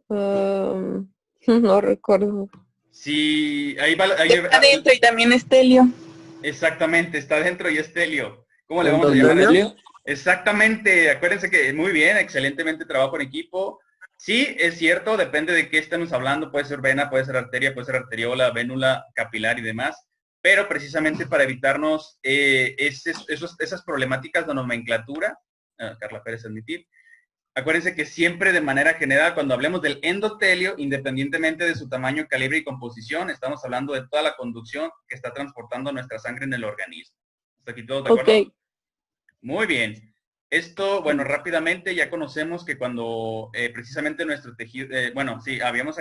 No recuerdo. Sí, ahí va. Está dentro y también es telio. Exactamente, está dentro y es telio. ¿Cómo le vamos a llamar? Exactamente, acuérdense que muy bien, excelentemente trabajo en equipo. Sí, es cierto, depende de qué estamos hablando, puede ser vena, puede ser arteria, puede ser arteriola, vénula, capilar y demás, pero precisamente para evitarnos esas problemáticas de nomenclatura, Carla Pérez admitir, acuérdense que siempre de manera general, cuando hablemos del endotelio, independientemente de su tamaño, calibre y composición, estamos hablando de toda la conducción que está transportando nuestra sangre en el organismo. ¿Hasta aquí todos de acuerdo? Ok. Muy bien. Esto, bueno, rápidamente ya conocemos que cuando precisamente nuestro tejido, bueno, sí, habíamos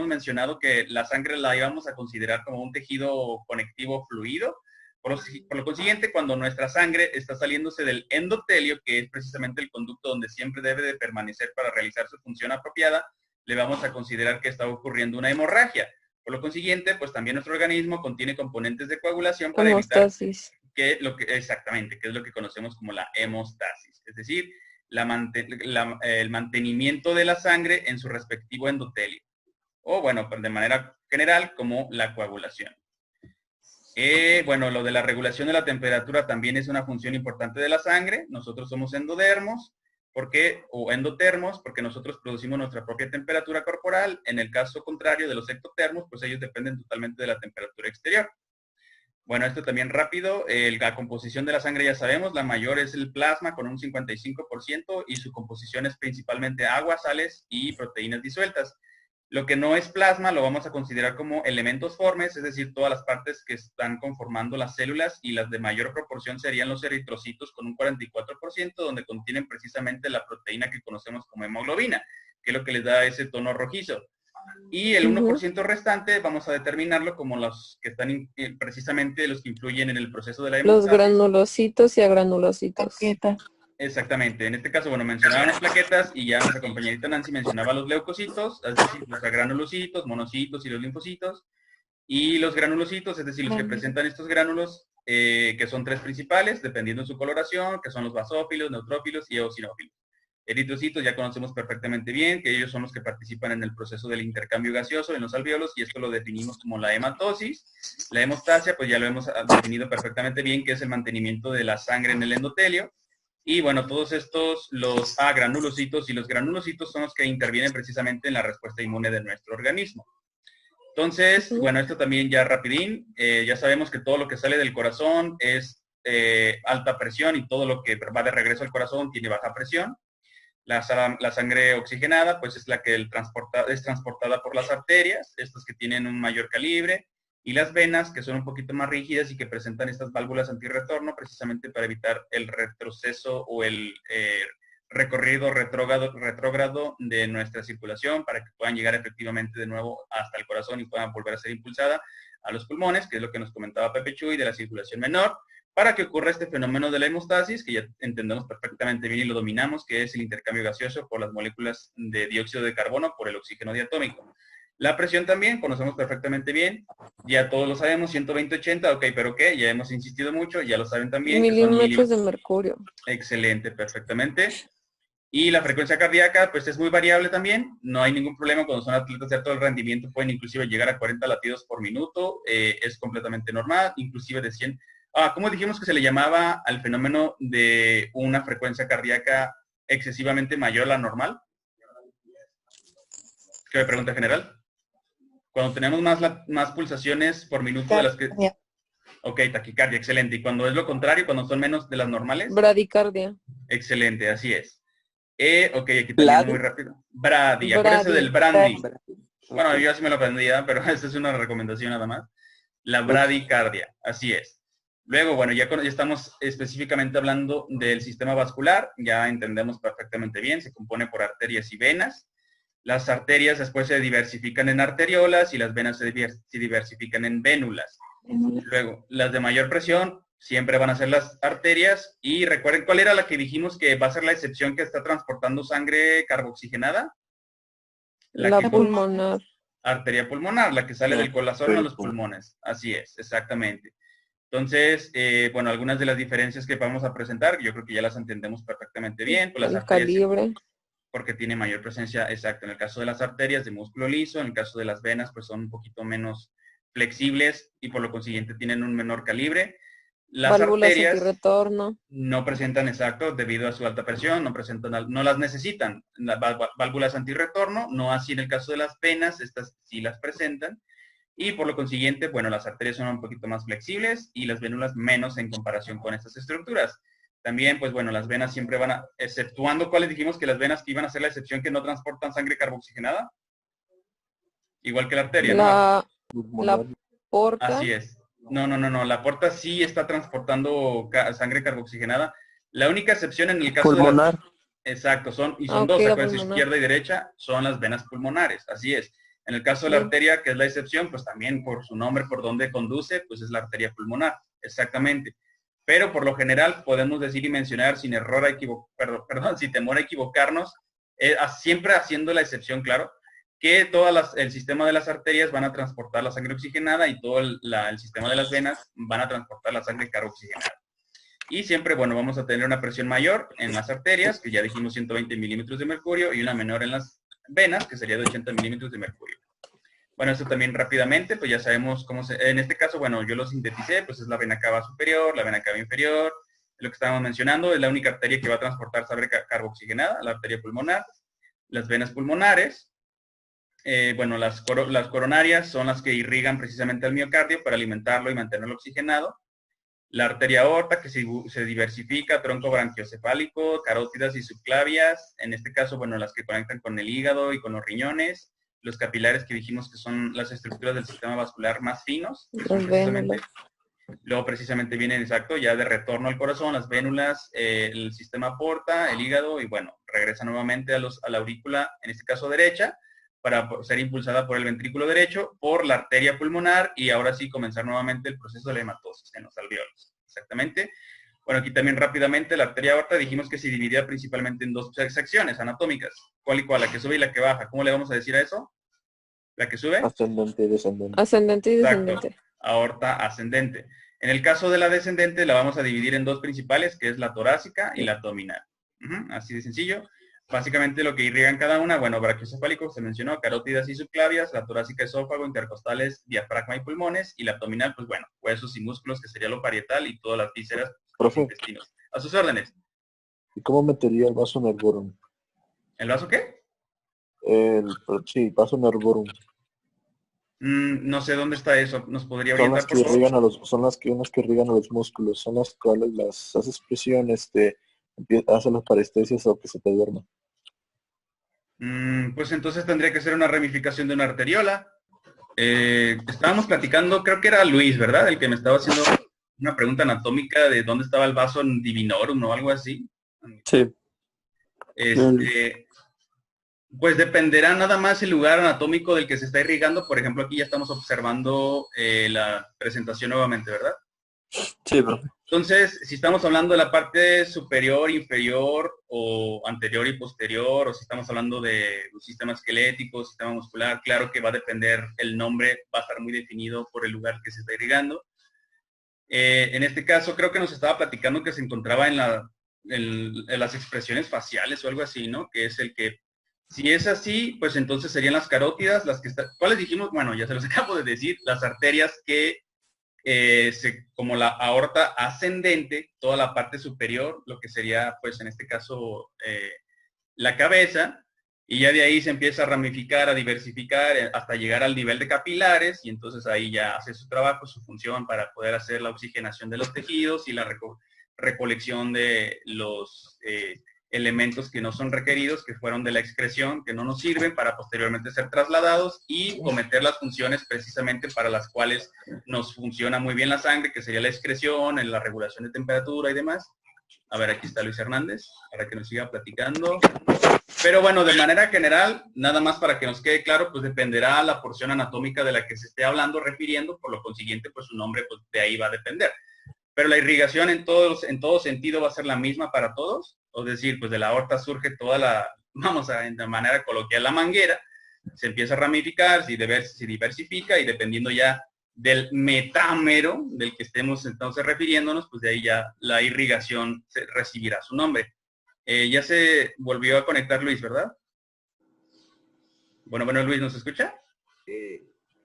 mencionado que la sangre la íbamos a considerar como un tejido conectivo fluido. Por lo consiguiente, cuando nuestra sangre está saliéndose del endotelio, que es precisamente el conducto donde siempre debe de permanecer para realizar su función apropiada, le vamos a considerar que está ocurriendo una hemorragia. Por lo consiguiente, pues también nuestro organismo contiene componentes de coagulación para evitar exactamente, que es lo que conocemos como la hemostasis, es decir, el mantenimiento de la sangre en su respectivo endotelio, o bueno, de manera general, como la coagulación. Bueno, lo de la regulación de la temperatura también es una función importante de la sangre. Nosotros somos endodermos, o endotermos, porque nosotros producimos nuestra propia temperatura corporal. En el caso contrario de los ectotermos, pues ellos dependen totalmente de la temperatura exterior. Bueno, esto también rápido, la composición de la sangre ya sabemos, la mayor es el plasma con un 55% y su composición es principalmente agua, sales y proteínas disueltas. Lo que no es plasma lo vamos a considerar como elementos formes, es decir, todas las partes que están conformando las células, y las de mayor proporción serían los eritrocitos con un 44%, donde contienen precisamente la proteína que conocemos como hemoglobina, que es lo que les da ese tono rojizo. Y el 1% restante vamos a determinarlo como los que están precisamente los que influyen en el proceso de la hemostasis. Los granulocitos y agranulocitos. Exactamente. En este caso, bueno, mencionábamos plaquetas y ya nuestra compañerita Nancy mencionaba los leucocitos, es decir, los granulocitos, monocitos y los linfocitos. Y los granulocitos, es decir, los que presentan estos gránulos, que son tres principales, dependiendo de su coloración, que son los basófilos, neutrófilos y eosinófilos. Eritrocitos ya conocemos perfectamente bien, que ellos son los que participan en el proceso del intercambio gaseoso en los alvéolos, y esto lo definimos como la hematosis. La hemostasia, pues ya lo hemos definido perfectamente bien, que es el mantenimiento de la sangre en el endotelio. Y bueno, todos estos, los granulocitos, y los granulocitos son los que intervienen precisamente en la respuesta inmune de nuestro organismo. Entonces, bueno, esto también ya rapidín, ya sabemos que todo lo que sale del corazón es alta presión, y todo lo que va de regreso al corazón tiene baja presión. La sangre oxigenada, pues es la que es transportada por las arterias, estas que tienen un mayor calibre, y las venas, que son un poquito más rígidas y que presentan estas válvulas antirretorno, precisamente para evitar el retroceso o el recorrido retrógrado de nuestra circulación, para que puedan llegar efectivamente de nuevo hasta el corazón y puedan volver a ser impulsada a los pulmones, que es lo que nos comentaba Pepe Chuy de la circulación menor, para que ocurra este fenómeno de la hemostasis, que ya entendemos perfectamente bien y lo dominamos, que es el intercambio gaseoso por las moléculas de dióxido de carbono por el oxígeno diatómico. La presión también, conocemos perfectamente bien, ya todos lo sabemos, 120/80, ok, pero ¿qué? Ya hemos insistido mucho, ya lo saben también, que son Milímetros de mercurio. Excelente, perfectamente. Y la frecuencia cardíaca, pues es muy variable también, no hay ningún problema cuando son atletas de alto rendimiento, pueden inclusive llegar a 40 latidos por minuto, es completamente normal, inclusive de 100. ¿Cómo dijimos que se le llamaba al fenómeno de una frecuencia cardíaca excesivamente mayor a la normal? ¿Qué me pregunta general? Cuando tenemos más pulsaciones por minuto de las que... Ok, taquicardia, excelente. ¿Y cuando es lo contrario, cuando son menos de las normales? Bradicardia. Excelente, así es. Ok, aquí también muy rápido. Brady, acuérdense del brandy. Bueno, yo así me lo aprendía, pero esta es una recomendación nada más. La bradicardia, así es. Luego, bueno, ya estamos específicamente hablando del sistema vascular, ya entendemos perfectamente bien, se compone por arterias y venas. Las arterias después se diversifican en arteriolas y las venas se diversifican en vénulas. Luego, las de mayor presión siempre van a ser las arterias. Y recuerden, ¿cuál era la que dijimos que va a ser la excepción que está transportando sangre carboxigenada? La pulmonar. Arteria pulmonar, la que sale del corazón a los pulmones. Así es, exactamente. Entonces, bueno, algunas de las diferencias que vamos a presentar, yo creo que ya las entendemos perfectamente bien. Pues las arterias, calibre. Porque tiene mayor presencia, exacto. En el caso de las arterias, de músculo liso, en el caso de las venas, pues son un poquito menos flexibles y por lo consiguiente tienen un menor calibre. Las válvulas arterias antirretorno no presentan, exacto, debido a su alta presión, no las necesitan. Las válvulas antirretorno, no así en el caso de las venas, estas sí las presentan. Y por lo consiguiente, bueno, las arterias son un poquito más flexibles y las vénulas menos en comparación con estas estructuras. También, pues bueno, las venas siempre van a, exceptuando cuáles dijimos que las venas que iban a ser la excepción que no transportan sangre carboxigenada. Igual que la arteria, ¿no? La porta. Así es. No. La porta sí está transportando sangre carboxigenada. La única excepción en el caso pulmonar. Exacto, son dos, acuérdense, izquierda y derecha, son las venas pulmonares, así es. En el caso de la arteria, que es la excepción, pues también por su nombre, por donde conduce, pues es la arteria pulmonar, exactamente. Pero por lo general podemos decir y mencionar sin error sin temor a equivocarnos, siempre haciendo la excepción, claro, que el sistema de las arterias van a transportar la sangre oxigenada y todo el sistema de las venas van a transportar la sangre carboxigenada. Y siempre, bueno, vamos a tener una presión mayor en las arterias, que ya dijimos 120 milímetros de mercurio, y una menor en las venas, que sería de 80 milímetros de mercurio. Bueno, esto también rápidamente, pues ya sabemos cómo en este caso, bueno, yo lo sinteticé, pues es la vena cava superior, la vena cava inferior, lo que estábamos mencionando, es la única arteria que va a transportar sangre carboxigenada, la arteria pulmonar, las venas pulmonares, bueno, las coronarias son las que irrigan precisamente al miocardio para alimentarlo y mantenerlo oxigenado, la arteria aorta que se diversifica, tronco branquiocefálico, carótidas y subclavias, en este caso, bueno, las que conectan con el hígado y con los riñones, los capilares que dijimos que son las estructuras del sistema vascular más finos, luego precisamente vienen, exacto, ya de retorno al corazón, las vénulas, el sistema porta, el hígado, y bueno, regresa nuevamente a la aurícula, en este caso derecha, para ser impulsada por el ventrículo derecho, por la arteria pulmonar, y ahora sí comenzar nuevamente el proceso de la hematosis en los alvéolos. Exactamente. Bueno, aquí también rápidamente la arteria aorta dijimos que se dividía principalmente en dos secciones anatómicas. ¿Cuál y cuál? La que sube y la que baja. ¿Cómo le vamos a decir a eso? ¿La que sube? Ascendente y descendente. Ascendente y descendente. Exacto. Aorta ascendente. En el caso de la descendente la vamos a dividir en dos principales, que es la torácica y la abdominal. Así de sencillo. Básicamente lo que irrigan cada una, bueno, brachiocefálico se mencionó, carótidas y subclavias, la torácica esófago, intercostales, diafragma y pulmones, y la abdominal, pues bueno, huesos y músculos, que sería lo parietal, y todas las vísceras, los intestinos. A sus órdenes. ¿Y cómo metería el vaso nervorum? ¿El vaso qué? Sí, vaso nervorum. No sé dónde está eso, ¿nos podría orientar, por favor? Son las que irrigan a los músculos, son las cuales las haces presión, hacen las parestesias o que se te duerma. Pues entonces tendría que ser una ramificación de una arteriola. Estábamos platicando, creo que era Luis, ¿verdad? El que me estaba haciendo una pregunta anatómica de dónde estaba el vaso divinorum o algo así. Sí. Pues dependerá nada más el lugar anatómico del que se está irrigando. Por ejemplo, aquí ya estamos observando la presentación nuevamente, ¿verdad? Sí, profe. Entonces, si estamos hablando de la parte superior, inferior, o anterior y posterior, o si estamos hablando de un sistema esquelético, sistema muscular, claro que va a depender, el nombre va a estar muy definido por el lugar que se está irrigando. En este caso, creo que nos estaba platicando que se encontraba en las expresiones faciales o algo así, ¿no? Que es el que, si es así, pues entonces serían las carótidas, las que están, ¿cuáles dijimos? Bueno, ya se los acabo de decir, las arterias que, como la aorta ascendente, toda la parte superior, lo que sería, pues en este caso, la cabeza, y ya de ahí se empieza a ramificar, a diversificar, hasta llegar al nivel de capilares, y entonces ahí ya hace su trabajo, su función para poder hacer la oxigenación de los tejidos y la recolección de los elementos que no son requeridos, que fueron de la excreción, que no nos sirven, para posteriormente ser trasladados y cometer las funciones precisamente para las cuales nos funciona muy bien la sangre, que sería la excreción, en la regulación de temperatura y demás. A ver, aquí está Luis Hernández, para que nos siga platicando. Pero bueno, de manera general, nada más para que nos quede claro, pues dependerá la porción anatómica de la que se esté hablando, refiriendo, por lo consiguiente, pues su nombre, pues de ahí va a depender. Pero la irrigación en todo sentido va a ser la misma para todos, es decir, pues de la aorta surge toda la, de manera coloquial, la manguera, se empieza a ramificar, se diversifica, y dependiendo ya del metámero del que estemos entonces refiriéndonos, pues de ahí ya la irrigación recibirá su nombre. Ya se volvió a conectar Luis, ¿verdad? Bueno, Luis, ¿nos escucha?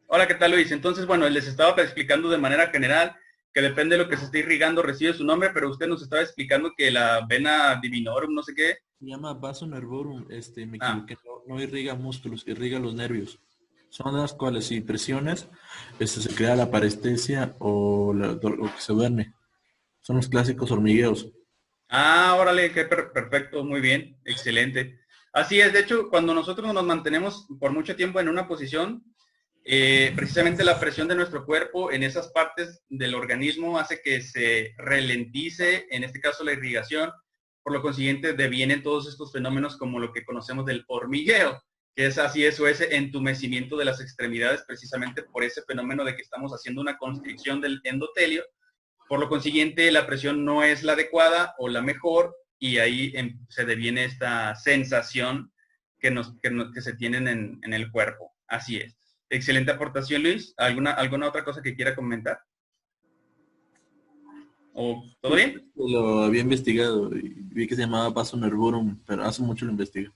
Hola, ¿qué tal, Luis? Entonces, bueno, les estaba explicando de manera general que depende de lo que se esté irrigando, recibe su nombre, pero usted nos estaba explicando que la vena divinorum, no sé qué. Se llama vaso nervorum, me equivoqué, no irriga músculos, irriga los nervios. Son las cuales, si presiones, se crea la parestesia o lo que se duerme. Son los clásicos hormigueos. Órale, qué perfecto, muy bien, excelente. Así es, de hecho, cuando nosotros nos mantenemos por mucho tiempo en una posición, precisamente la presión de nuestro cuerpo en esas partes del organismo hace que se ralentice, en este caso la irrigación, por lo consiguiente devienen todos estos fenómenos como lo que conocemos del hormigueo, que es así, eso, ese entumecimiento de las extremidades, precisamente por ese fenómeno de que estamos haciendo una constricción del endotelio. Por lo consiguiente, la presión no es la adecuada o la mejor, y ahí se deviene esta sensación que se tienen en el cuerpo. Así es. Excelente aportación, Luis. ¿Alguna otra cosa que quiera comentar? ¿Todo bien? Lo había investigado y vi que se llamaba vaso nervorum, pero hace mucho lo investigué.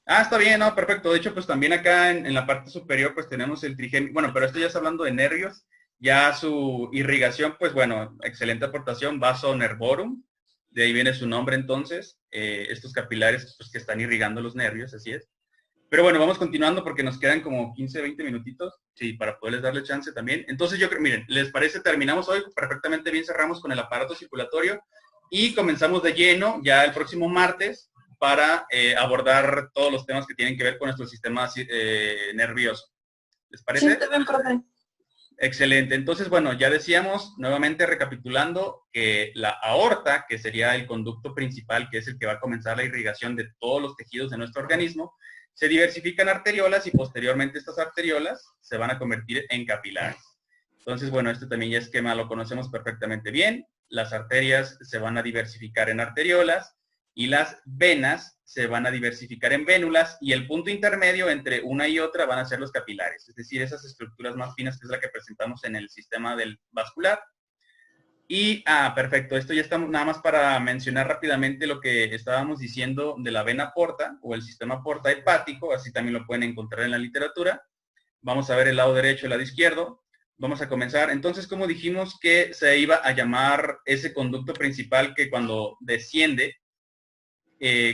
Está bien, no, perfecto. De hecho, pues también acá en la parte superior, pues tenemos el trigémino. Bueno, pero esto ya está hablando de nervios. Ya su irrigación, pues bueno, excelente aportación, vaso nervorum, de ahí viene su nombre entonces, estos capilares pues que están irrigando los nervios, así es. Pero bueno, vamos continuando porque nos quedan como 15, 20 minutitos, sí, para poderles darle chance también. Entonces yo creo, miren, ¿les parece? Terminamos hoy perfectamente bien, cerramos con el aparato circulatorio y comenzamos de lleno ya el próximo martes para abordar todos los temas que tienen que ver con nuestro sistema nervioso. ¿Les parece? Sí, está bien, profe. Excelente. Entonces, bueno, ya decíamos, nuevamente recapitulando, que la aorta, que sería el conducto principal, que es el que va a comenzar la irrigación de todos los tejidos de nuestro organismo, se diversifican arteriolas y posteriormente estas arteriolas se van a convertir en capilares. Entonces, bueno, este también ya esquema lo conocemos perfectamente bien. Las arterias se van a diversificar en arteriolas y las venas se van a diversificar en vénulas, y el punto intermedio entre una y otra van a ser los capilares, es decir, esas estructuras más finas que es la que presentamos en el sistema del vascular. Y, perfecto, esto ya está nada más para mencionar rápidamente lo que estábamos diciendo de la vena porta o el sistema porta hepático, así también lo pueden encontrar en la literatura. Vamos a ver el lado derecho y el lado izquierdo. Vamos a comenzar. Entonces, como dijimos que se iba a llamar ese conducto principal que cuando desciende,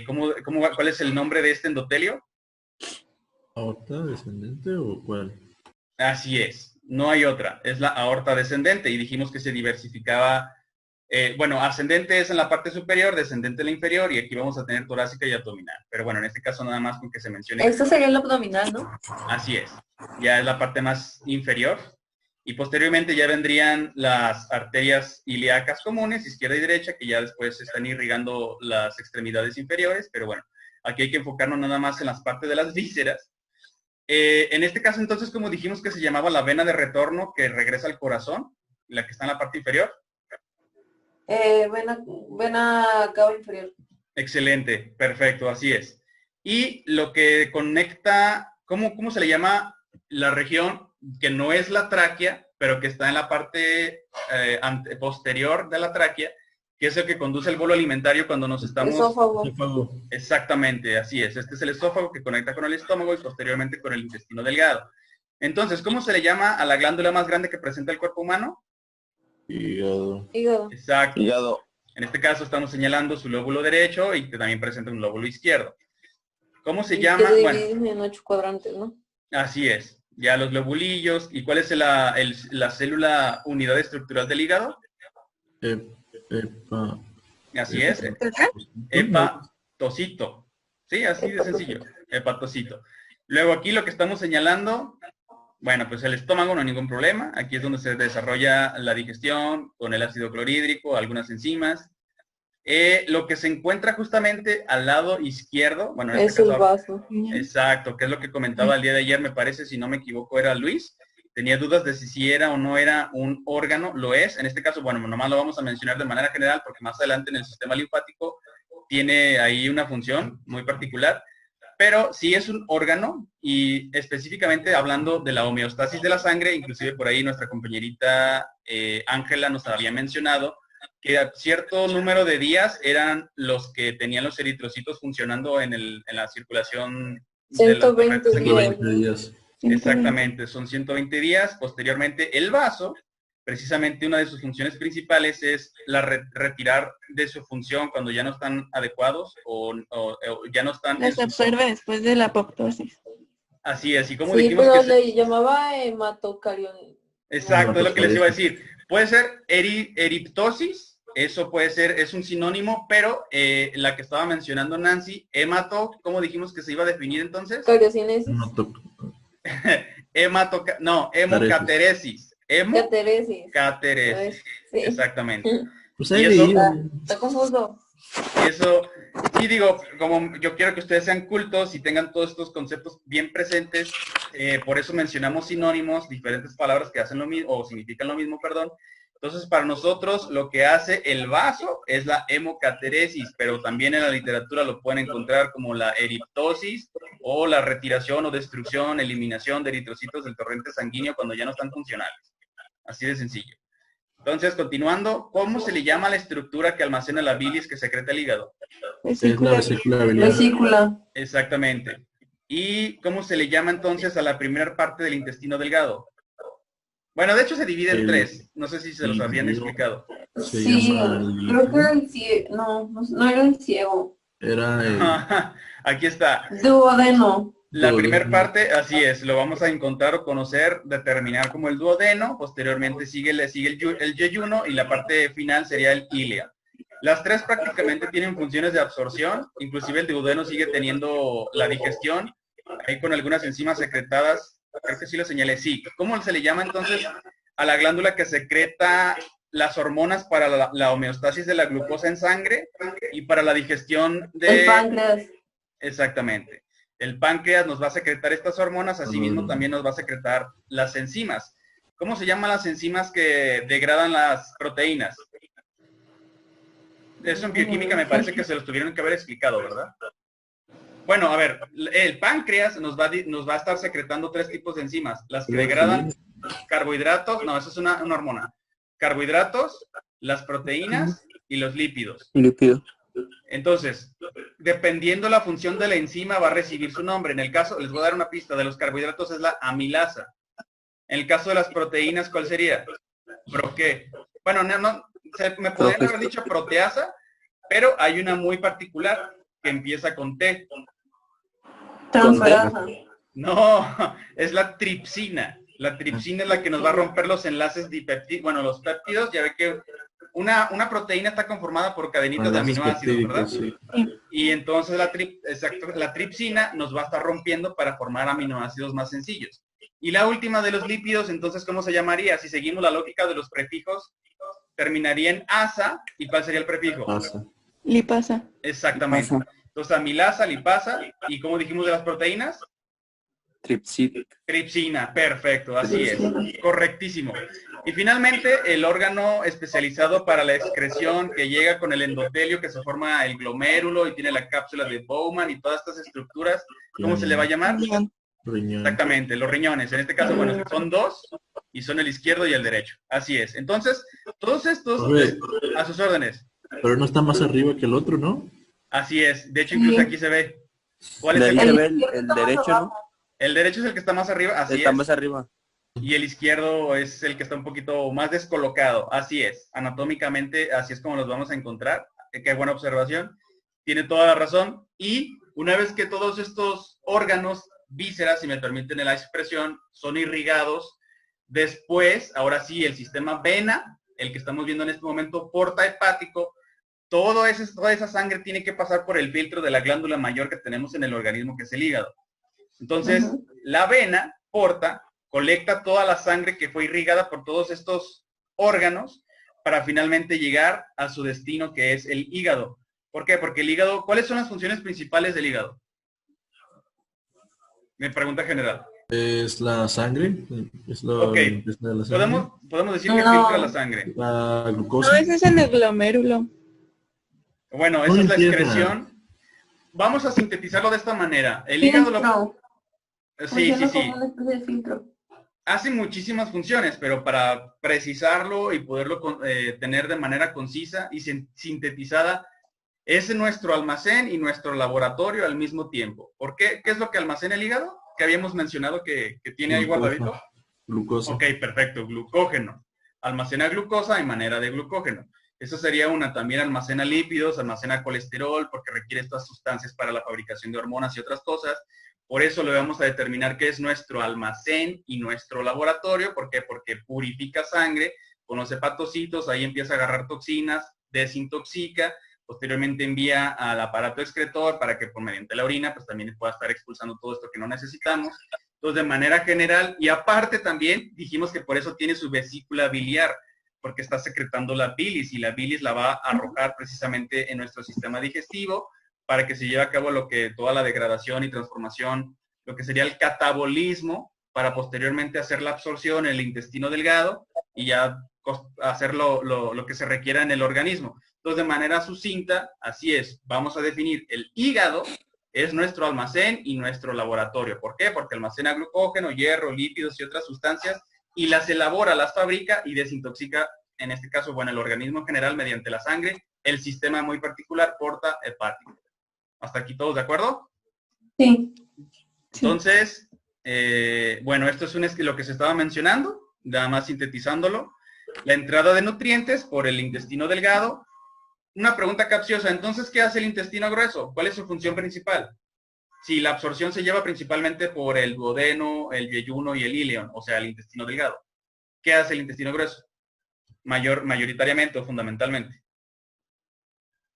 ¿cuál es el nombre de este endotelio? ¿Aorta descendente o cuál? Así es, no hay otra, es la aorta descendente, y dijimos que se diversificaba, bueno, ascendente es en la parte superior, descendente en la inferior, y aquí vamos a tener torácica y abdominal, pero bueno, en este caso nada más con que se mencione. Esto sería el abdominal, ¿no? Así es, ya es la parte más inferior, y posteriormente ya vendrían las arterias ilíacas comunes, izquierda y derecha, que ya después están irrigando las extremidades inferiores, pero bueno, aquí hay que enfocarnos nada más en las partes de las vísceras. En este caso, entonces, como dijimos que se llamaba la vena de retorno que regresa al corazón, la que está en la parte inferior. Vena cava inferior. Excelente, perfecto, así es. Y lo que conecta, ¿cómo se le llama la región que no es la tráquea, pero que está en la parte posterior de la tráquea, que es el que conduce el bolo alimentario cuando nos estamos... Esófago. Exactamente, así es. Este es el esófago que conecta con el estómago y posteriormente con el intestino delgado. Entonces, ¿cómo se le llama a la glándula más grande que presenta el cuerpo humano? Hígado. Exacto. Hígado. En este caso estamos señalando su lóbulo derecho y que también presenta un lóbulo izquierdo. ¿Cómo se llama? Que Bueno, divide en 8 cuadrantes, ¿no? así es. Ya los lobulillos. ¿Y cuál es la célula unidad estructural del hígado? Así es. Hepatocito. Sí, así de sencillo. Hepatocito. Luego aquí lo que estamos señalando, bueno, pues el estómago no hay ningún problema. Aquí es donde se desarrolla la digestión con el ácido clorhídrico, algunas enzimas. Lo que se encuentra justamente al lado izquierdo, bueno, en este Es el caso, vaso. exacto, que es lo que comentaba el día de ayer, me parece, si no me equivoco, era Luis. Tenía dudas de si era o no era un órgano, lo es. En este caso, bueno, nomás lo vamos a mencionar de manera general porque más adelante en el sistema linfático tiene ahí una función muy particular. Pero sí es un órgano y específicamente hablando de la homeostasis de la sangre, inclusive por ahí nuestra compañerita Ángela nos había mencionado que a cierto número de días eran los que tenían los eritrocitos funcionando en la circulación. 120 días. Exactamente, son 120 días. Posteriormente, el vaso, precisamente una de sus funciones principales es retirar de su función cuando ya no están adecuados o ya no están... Las absorbe después de la apoptosis. Así es, y como sí, dijimos pero que... le llamaba hematocarión. Exacto, es lo que les iba a decir. Puede ser eriptosis, eso puede ser, es un sinónimo, pero la que estaba mencionando Nancy, hemato, ¿cómo dijimos que se iba a definir entonces? Cariocinesis. Hemocateresis. Cateresis. Sí. Exactamente. Pues y eso, está confuso. Y eso, sí digo, como yo quiero que ustedes sean cultos y tengan todos estos conceptos bien presentes, por eso mencionamos sinónimos, diferentes palabras que hacen lo mismo, o significan lo mismo, perdón. Entonces, para nosotros, lo que hace el vaso es la hemocateresis, pero también en la literatura lo pueden encontrar como la eriptosis, o la retiración o destrucción, eliminación de eritrocitos del torrente sanguíneo cuando ya no están funcionales. Así de sencillo. Entonces, continuando, ¿cómo se le llama a la estructura que almacena la bilis que secreta el hígado? Es la vesícula biliar. Vesícula. Exactamente. ¿Y cómo se le llama entonces a la primera parte del intestino delgado? Bueno, de hecho se divide en tres. No sé si se los habían explicado. Sí, creo que era el ciego. No era el ciego. Era Aquí está. Duodeno. La primera parte, así es, lo vamos a encontrar o conocer, determinar como el duodeno, posteriormente sigue el yeyuno y la parte final sería el ilea. Las tres prácticamente tienen funciones de absorción, inclusive el duodeno sigue teniendo la digestión, ahí con algunas enzimas secretadas, creo que sí lo señalé, sí. ¿Cómo se le llama entonces a la glándula que secreta las hormonas para la homeostasis de la glucosa en sangre y para la digestión de... El páncreas. Exactamente. El páncreas nos va a secretar estas hormonas, asimismo también nos va a secretar las enzimas. ¿Cómo se llaman las enzimas que degradan las proteínas? Eso en bioquímica me parece que se los tuvieron que haber explicado, ¿verdad? Bueno, a ver, el páncreas nos va a estar secretando tres tipos de enzimas. Las que degradan carbohidratos, no, eso es una hormona. Carbohidratos, las proteínas y los lípidos. Lípidos. Entonces, dependiendo la función de la enzima va a recibir su nombre. En el caso, les voy a dar una pista, de los carbohidratos es la amilasa. En el caso de las proteínas, ¿cuál sería? ¿Qué? Bueno, me podrían haber dicho proteasa, pero hay una muy particular que empieza con T. Transferasa. No, es la tripsina. La tripsina es la que nos va a romper los enlaces dipeptídicos. Bueno, los péptidos, ya ve que una proteína está conformada por cadenitas de aminoácidos, ¿verdad? Sí. Y entonces la tripsina nos va a estar rompiendo para formar aminoácidos más sencillos. Y la última de los lípidos, entonces, ¿cómo se llamaría? Si seguimos la lógica de los prefijos, terminaría en asa. ¿Y cuál sería el prefijo? Pasa. Lipasa. Exactamente. Entonces, amilasa, lipasa. ¿Y cómo dijimos de las proteínas? Tripsina. Tripsina, perfecto, así es. Correctísimo. Y finalmente, el órgano especializado para la excreción que llega con el endotelio, que se forma el glomérulo y tiene la cápsula de Bowman y todas estas estructuras, ¿cómo se le va a llamar? Riñón. Exactamente, los riñones. En este caso, bueno, son dos y son el izquierdo y el derecho. Así es. Entonces, todos estos a sus órdenes. Pero no está más arriba que el otro, ¿no? Así es. De hecho, incluso aquí se ve. ¿Cuál De es ahí el se ve el derecho, ¿no? El derecho es el que está más arriba, así Está es. más arriba. Y el izquierdo es el que está un poquito más descolocado. Así es. Anatómicamente, así es como los vamos a encontrar. Qué buena observación. Tiene toda la razón. Y una vez que todos estos órganos, vísceras, si me permiten la expresión, son irrigados, después, ahora sí, el sistema vena, el que estamos viendo en este momento, porta hepático, toda esa sangre tiene que pasar por el filtro de la glándula mayor que tenemos en el organismo, que es el hígado. Entonces, la vena porta colecta toda la sangre que fue irrigada por todos estos órganos para finalmente llegar a su destino, que es el hígado. ¿Por qué? Porque el hígado, ¿cuáles son las funciones principales del hígado? Me pregunta general. Es la sangre. Es la, Ok. es la sangre. ¿Podemos decir que No. filtra la sangre? La glucosa. No, ese es en el glomérulo. Bueno, No esa es la entiendo. excreción. Vamos a sintetizarlo de esta manera. El hígado lo... Sí. Como una especie de filtro. Hace muchísimas funciones, pero para precisarlo y poderlo tener de manera concisa y sintetizada, es nuestro almacén y nuestro laboratorio al mismo tiempo. ¿Por qué? ¿Qué es lo que almacena el hígado? Que habíamos mencionado que tiene ahí guardadito. Glucosa. Ok, perfecto, glucógeno. Almacena glucosa en manera de glucógeno. Eso sería una, también almacena lípidos, almacena colesterol, porque requiere estas sustancias para la fabricación de hormonas y otras cosas. Por eso le vamos a determinar qué es nuestro almacén y nuestro laboratorio. ¿Por qué? Porque purifica sangre con los hepatocitos, ahí empieza a agarrar toxinas, desintoxica, posteriormente envía al aparato excretor para que por mediante la orina pues también pueda estar expulsando todo esto que no necesitamos. Entonces, de manera general, y aparte también dijimos que por eso tiene su vesícula biliar, porque está secretando la bilis, y la bilis la va a arrojar precisamente en nuestro sistema digestivo, para que se lleve a cabo toda la degradación y transformación, lo que sería el catabolismo, para posteriormente hacer la absorción en el intestino delgado y ya hacer lo que se requiera en el organismo. Entonces, de manera sucinta, así es, vamos a definir el hígado, es nuestro almacén y nuestro laboratorio. ¿Por qué? Porque almacena glucógeno, hierro, lípidos y otras sustancias y las elabora, las fabrica y desintoxica, en este caso, bueno, el organismo en general mediante la sangre, el sistema muy particular porta hepático. ¿Hasta aquí todos de acuerdo? Sí. Entonces, bueno, esto es lo que se estaba mencionando, nada más sintetizándolo. La entrada de nutrientes por el intestino delgado. Una pregunta capciosa, entonces, ¿qué hace el intestino grueso? ¿Cuál es su función principal? Si la absorción se lleva principalmente por el duodeno, el yeyuno y el ileón, o sea, el intestino delgado. ¿Qué hace el intestino grueso? Mayoritariamente o fundamentalmente.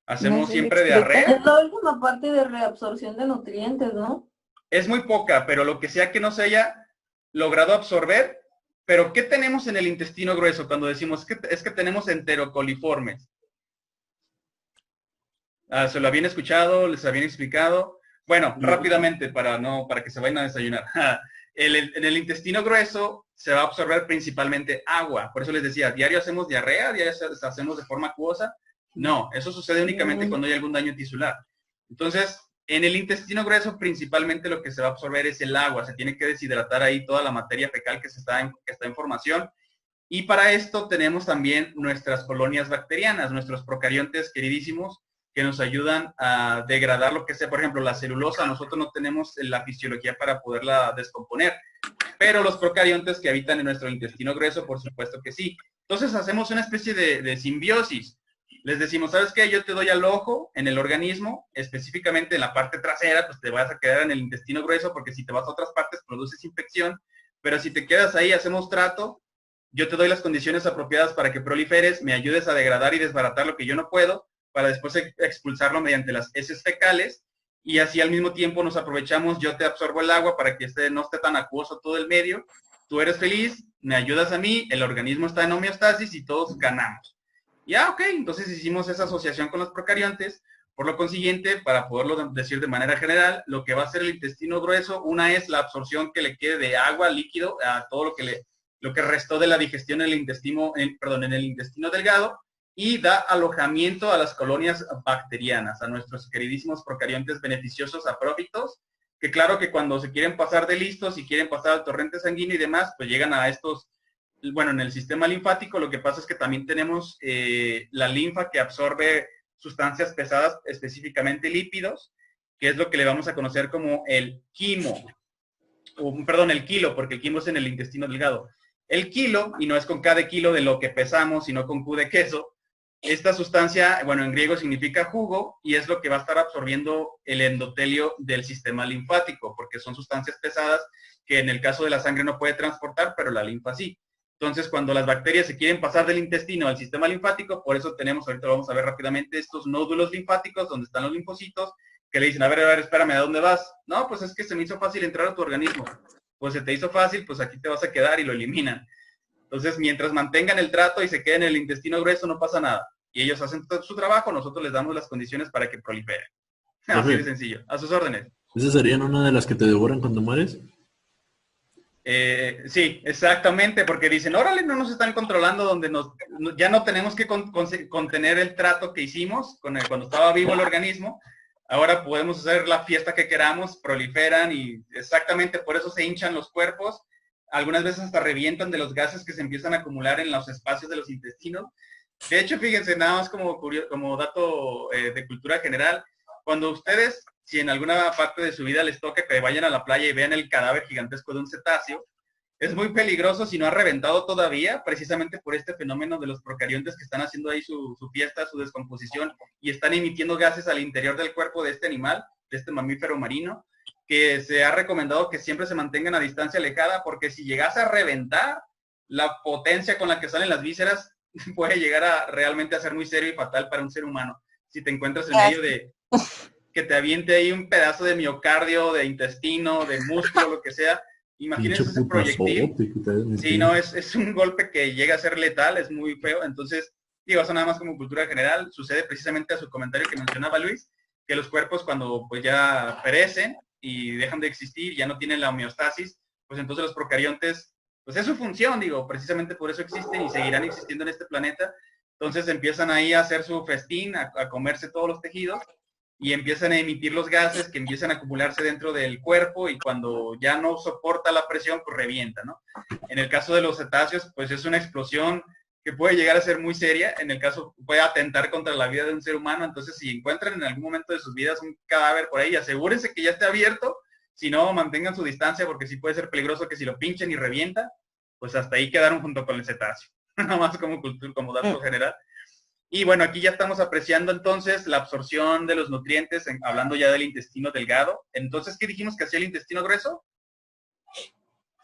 ¿Hacemos siempre diarrea? Es la última parte de reabsorción de nutrientes, ¿no? Es muy poca, pero lo que sea que no se haya logrado absorber. Pero, ¿qué tenemos en el intestino grueso cuando decimos es que tenemos enterocoliformes? ¿Se lo habían escuchado? ¿Les habían explicado? Bueno, rápidamente, para que se vayan a desayunar. En el intestino grueso se va a absorber principalmente agua. Por eso les decía, ¿diario hacemos diarrea? ¿Diario hacemos de forma acuosa? No, eso sucede únicamente cuando hay algún daño tisular. Entonces, en el intestino grueso principalmente lo que se va a absorber es el agua. Se tiene que deshidratar ahí toda la materia fecal que está en formación. Y para esto tenemos también nuestras colonias bacterianas, nuestros procariontes queridísimos, que nos ayudan a degradar lo que sea. Por ejemplo, la celulosa, nosotros no tenemos la fisiología para poderla descomponer, pero los procariontes que habitan en nuestro intestino grueso, por supuesto que sí. Entonces hacemos una especie de simbiosis. Les decimos, ¿sabes qué? Yo te doy al ojo en el organismo, específicamente en la parte trasera, pues te vas a quedar en el intestino grueso, porque si te vas a otras partes produces infección, pero si te quedas ahí, hacemos trato, yo te doy las condiciones apropiadas para que proliferes, me ayudes a degradar y desbaratar lo que yo no puedo, para después expulsarlo mediante las heces fecales, y así al mismo tiempo nos aprovechamos, yo te absorbo el agua para que no esté tan acuoso todo el medio, tú eres feliz, me ayudas a mí, el organismo está en homeostasis y todos ganamos. Ya, ok, entonces hicimos esa asociación con los procariontes, por lo consiguiente, para poderlo decir de manera general, lo que va a hacer el intestino grueso, una es la absorción que le quede de agua, líquido, a todo lo que lo que restó de la digestión en el intestino, en el intestino delgado, y da alojamiento a las colonias bacterianas, a nuestros queridísimos procariontes beneficiosos aprófitos, que claro que cuando se quieren pasar de listos y quieren pasar al torrente sanguíneo y demás, pues llegan a estos, bueno, en el sistema linfático lo que pasa es que también tenemos la linfa que absorbe sustancias pesadas, específicamente lípidos, que es lo que le vamos a conocer como el quimo, el kilo, porque el quimo es en el intestino delgado. El kilo, y no es con K de kilo de lo que pesamos, sino con Q de queso, esta sustancia, bueno, en griego significa jugo, y es lo que va a estar absorbiendo el endotelio del sistema linfático, porque son sustancias pesadas que en el caso de la sangre no puede transportar, pero la linfa sí. Entonces, cuando las bacterias se quieren pasar del intestino al sistema linfático, por eso tenemos, ahorita lo vamos a ver rápidamente, estos nódulos linfáticos, donde están los linfocitos, que le dicen, a ver, espérame, ¿a dónde vas? No, pues es que se me hizo fácil entrar a tu organismo. Pues se te hizo fácil, pues aquí te vas a quedar, y lo eliminan. Entonces, mientras mantengan el trato y se queden en el intestino grueso, no pasa nada. Y ellos hacen todo su trabajo, nosotros les damos las condiciones para que proliferen. Así de sencillo. A sus órdenes. ¿Esas serían una de las que te devoran cuando mueres? Sí, exactamente, porque dicen, órale, no nos están controlando, donde ya no tenemos que contener el trato que hicimos cuando estaba vivo el organismo. Ahora podemos hacer la fiesta que queramos, proliferan, y exactamente por eso se hinchan los cuerpos. Algunas veces hasta revientan de los gases que se empiezan a acumular en los espacios de los intestinos. De hecho, fíjense, nada más como dato de cultura general, cuando ustedes, si en alguna parte de su vida les toca que vayan a la playa y vean el cadáver gigantesco de un cetáceo, es muy peligroso si no ha reventado todavía, precisamente por este fenómeno de los procariontes que están haciendo ahí su fiesta, su descomposición, y están emitiendo gases al interior del cuerpo de este animal, de este mamífero marino, que se ha recomendado que siempre se mantengan a distancia alejada, porque si llegase a reventar, la potencia con la que salen las vísceras puede llegar a realmente a ser muy serio y fatal para un ser humano. Si te encuentras en medio de que te aviente ahí un pedazo de miocardio, de intestino, de músculo, lo que sea, imagínense ese proyectil. Sí, no, es un golpe que llega a ser letal, es muy feo. Entonces, digo, eso nada más como cultura general. Sucede precisamente a su comentario que mencionaba Luis, que los cuerpos cuando pues ya perecen y dejan de existir, ya no tienen la homeostasis, pues entonces los procariontes, pues es su función, digo, precisamente por eso existen y seguirán existiendo en este planeta. Entonces empiezan ahí a hacer su festín, a comerse todos los tejidos, y empiezan a emitir los gases que empiezan a acumularse dentro del cuerpo, y cuando ya no soporta la presión, pues revienta, ¿no? En el caso de los cetáceos, pues es una explosión que puede llegar a ser muy seria. En el caso, puede atentar contra la vida de un ser humano. Entonces, si encuentran en algún momento de sus vidas un cadáver por ahí, asegúrense que ya esté abierto. Si no, mantengan su distancia, porque sí puede ser peligroso que si lo pinchen y revienta, pues hasta ahí quedaron junto con el cetáceo. Nada más como dato general. Y bueno, aquí ya estamos apreciando entonces la absorción de los nutrientes, hablando ya del intestino delgado. Entonces, ¿qué dijimos que hacía el intestino grueso?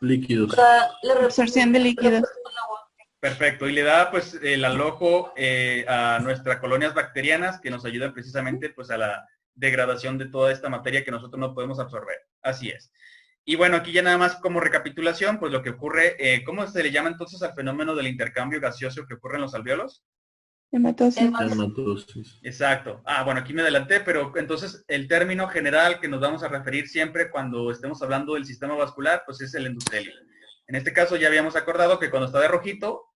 Líquidos. La absorción de líquidos. Perfecto, y le da pues el alojo a nuestras colonias bacterianas que nos ayudan precisamente pues a la degradación de toda esta materia que nosotros no podemos absorber. Así es. Y bueno, aquí ya nada más como recapitulación, pues lo que ocurre, ¿cómo se le llama entonces al fenómeno del intercambio gaseoso que ocurre en los alvéolos? Hematosis. Exacto. Bueno, aquí me adelanté, pero entonces el término general que nos vamos a referir siempre cuando estemos hablando del sistema vascular, pues es el endotelio. En este caso ya habíamos acordado que cuando está de rojito,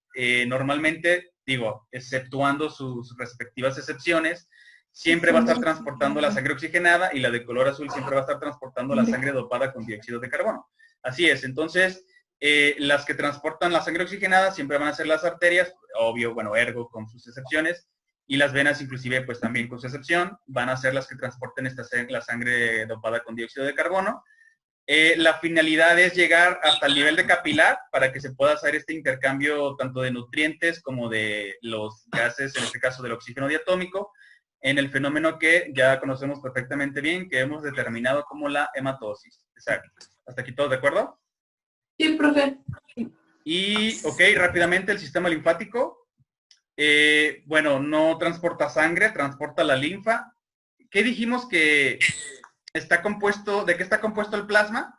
normalmente, digo, exceptuando sus respectivas excepciones, siempre va a estar transportando la sangre oxigenada, y la de color azul siempre va a estar transportando la sangre dopada con dióxido de carbono. Así es. Entonces, las que transportan la sangre oxigenada siempre van a ser las arterias, obvio, bueno, ergo con sus excepciones, y las venas inclusive pues también con su excepción, van a ser las que transporten la sangre dopada con dióxido de carbono. La finalidad es llegar hasta el nivel de capilar para que se pueda hacer este intercambio tanto de nutrientes como de los gases, en este caso del oxígeno diatómico, en el fenómeno que ya conocemos perfectamente bien, que hemos determinado como la hematosis. Exacto. ¿Hasta aquí todos de acuerdo? Sí, profe. Y, ok, rápidamente el sistema linfático. Bueno, no transporta sangre, transporta la linfa. ¿Qué dijimos que está compuesto, de qué está compuesto el plasma?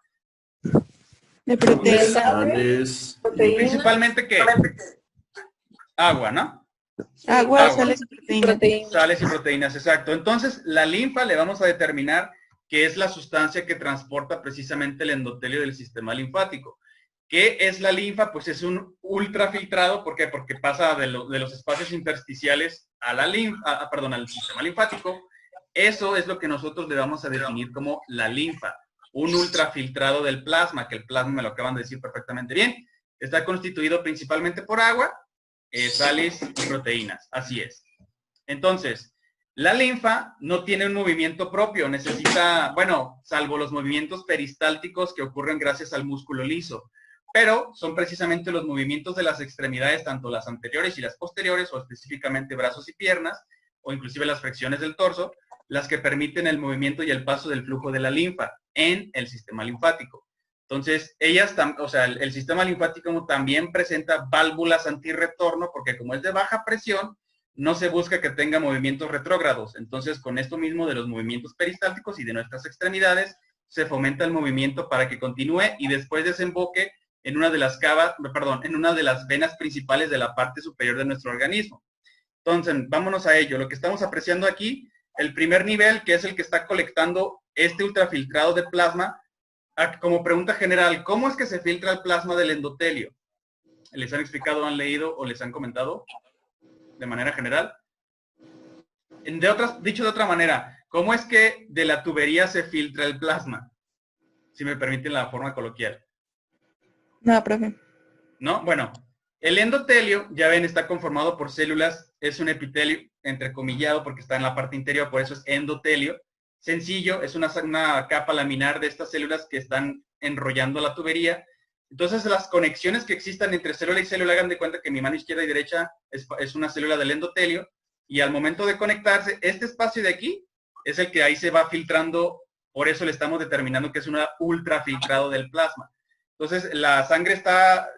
De proteínas. Principalmente, ¿qué? Agua, ¿no? Agua, sales y proteínas. Sales y proteínas, exacto. Entonces, la linfa le vamos a determinar que es la sustancia que transporta precisamente el endotelio del sistema linfático. ¿Qué es la linfa? Pues es un ultrafiltrado. ¿Por qué? Porque pasa de los espacios intersticiales a la linfa, perdón, al sistema linfático. Eso es lo que nosotros le vamos a definir como la linfa. Un ultrafiltrado del plasma, que el plasma me lo acaban de decir perfectamente bien. Está constituido principalmente por agua, sales y proteínas. Así es. Entonces, la linfa no tiene un movimiento propio. Necesita, bueno, salvo los movimientos peristálticos que ocurren gracias al músculo liso. Pero son precisamente los movimientos de las extremidades, tanto las anteriores y las posteriores, o específicamente brazos y piernas, o inclusive las flexiones del torso, las que permiten el movimiento y el paso del flujo de la linfa en el sistema linfático. Entonces, el sistema linfático también presenta válvulas antirretorno, porque como es de baja presión, no se busca que tenga movimientos retrógrados. Entonces, con esto mismo de los movimientos peristálticos y de nuestras extremidades, se fomenta el movimiento para que continúe y después desemboque en una de las venas principales de la parte superior de nuestro organismo. Entonces, vámonos a ello. Lo que estamos apreciando aquí, el primer nivel, que es el que está colectando este ultrafiltrado de plasma, como pregunta general, ¿cómo es que se filtra el plasma del endotelio? ¿Les han explicado, han leído o les han comentado de manera general? Dicho de otra manera, ¿cómo es que de la tubería se filtra el plasma? Si me permiten la forma coloquial. No, profe. ¿No? Bueno, el endotelio, ya ven, está conformado por células, es un epitelio entrecomillado porque está en la parte interior, por eso es endotelio. Sencillo, es una capa laminar de estas células que están enrollando la tubería. Entonces, las conexiones que existan entre célula y célula, hagan de cuenta que mi mano izquierda y derecha es una célula del endotelio, y al momento de conectarse, este espacio de aquí es el que ahí se va filtrando, por eso le estamos determinando que es un ultrafiltrado del plasma. Entonces, la sangre está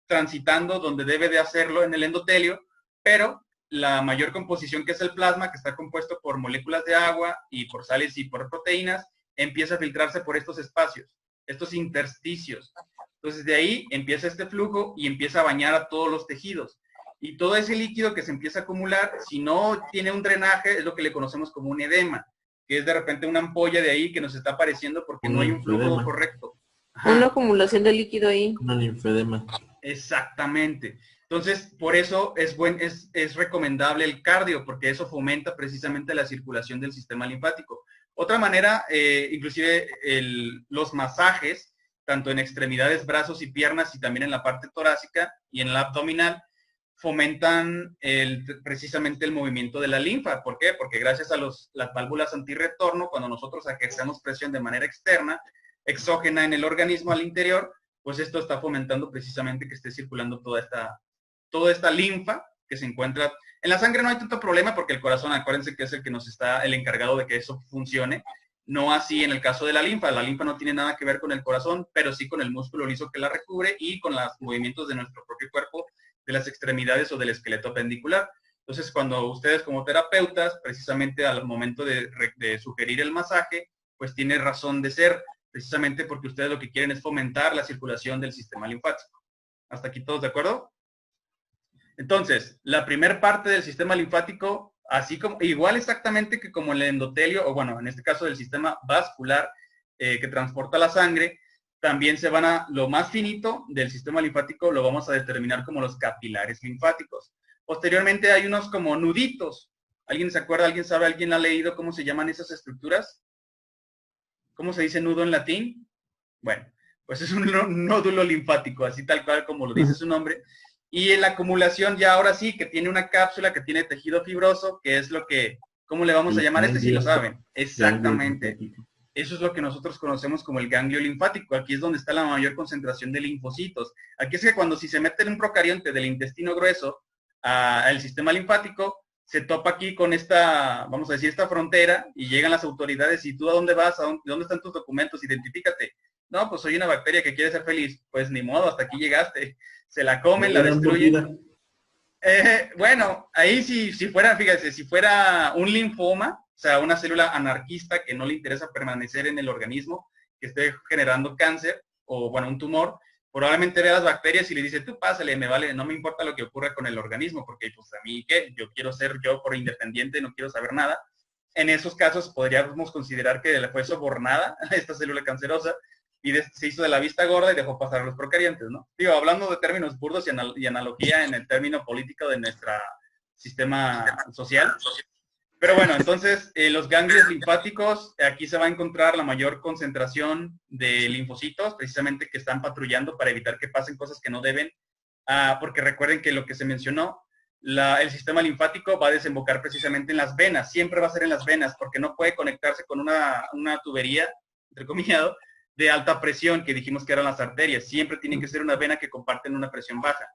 transitando donde debe de hacerlo en el endotelio, pero la mayor composición, que es el plasma, que está compuesto por moléculas de agua y por sales y por proteínas, empieza a filtrarse por estos espacios, estos intersticios. Entonces, de ahí empieza este flujo y empieza a bañar a todos los tejidos. Y todo ese líquido que se empieza a acumular, si no tiene un drenaje, es lo que le conocemos como un edema, que es de repente una ampolla de ahí que nos está apareciendo porque no hay un flujo correcto. Ajá. Una acumulación de líquido ahí. Una linfedema. Exactamente. Entonces, por eso es recomendable el cardio, porque eso fomenta precisamente la circulación del sistema linfático. Otra manera, inclusive los masajes, tanto en extremidades, brazos y piernas, y también en la parte torácica y en la abdominal, fomentan precisamente el movimiento de la linfa. ¿Por qué? Porque gracias a las válvulas antirretorno, cuando nosotros ejercemos presión de manera externa, exógena en el organismo al interior, pues esto está fomentando precisamente que esté circulando toda esta linfa que se encuentra. En la sangre no hay tanto problema porque el corazón, acuérdense que es el que el encargado de que eso funcione. No así en el caso de la linfa. La linfa no tiene nada que ver con el corazón, pero sí con el músculo liso que la recubre y con los movimientos de nuestro propio cuerpo, de las extremidades o del esqueleto apendicular. Entonces, cuando ustedes como terapeutas, precisamente al momento de sugerir el masaje, pues tiene razón de ser, precisamente porque ustedes lo que quieren es fomentar la circulación del sistema linfático. ¿Hasta aquí todos de acuerdo? Entonces, la primera parte del sistema linfático, así como, igual exactamente que como el endotelio, o bueno, en este caso del sistema vascular que transporta la sangre, también se van a, lo más finito del sistema linfático lo vamos a determinar como los capilares linfáticos. Posteriormente hay unos como nuditos. ¿Alguien se acuerda? ¿Alguien sabe? ¿Alguien ha leído cómo se llaman esas estructuras? ¿Cómo se dice nudo en latín? Bueno, pues es un nódulo linfático, así tal cual como lo dice su nombre. Y en la acumulación ya ahora sí, que tiene una cápsula, que tiene tejido fibroso, que es lo que, ¿cómo le vamos a llamar? Este sí lo saben. Exactamente. Eso es lo que nosotros conocemos como el ganglio linfático. Aquí es donde está la mayor concentración de linfocitos. Aquí es que cuando si se mete en un procarionte del intestino grueso al sistema linfático, se topa aquí con esta, vamos a decir, esta frontera, y llegan las autoridades. ¿Y tú a dónde vas? ¿Dónde están tus documentos? Identifícate. No, pues soy una bacteria que quiere ser feliz. Pues ni modo, hasta aquí llegaste. Se la comen, la destruyen. Bueno, ahí si fuera, fíjate, si fuera un linfoma, o sea, una célula anarquista que no le interesa permanecer en el organismo, que esté generando cáncer, o bueno, un tumor, probablemente vea las bacterias y le dice, tú pásale, me vale, no me importa lo que ocurra con el organismo, porque pues a mí, ¿qué? Yo quiero ser yo por independiente, no quiero saber nada. En esos casos podríamos considerar que le fue sobornada a esta célula cancerosa y se hizo de la vista gorda y dejó pasar a los procariantes, ¿no? Digo, hablando de términos burdos y analogía en el término político de nuestro sistema social. Pero bueno, entonces, los ganglios linfáticos, aquí se va a encontrar la mayor concentración de linfocitos, precisamente que están patrullando para evitar que pasen cosas que no deben, porque recuerden que lo que se mencionó, el sistema linfático va a desembocar precisamente en las venas, siempre va a ser en las venas, porque no puede conectarse con una tubería, entrecomillado, de alta presión, que dijimos que eran las arterias, siempre tiene que ser una vena que comparten una presión baja.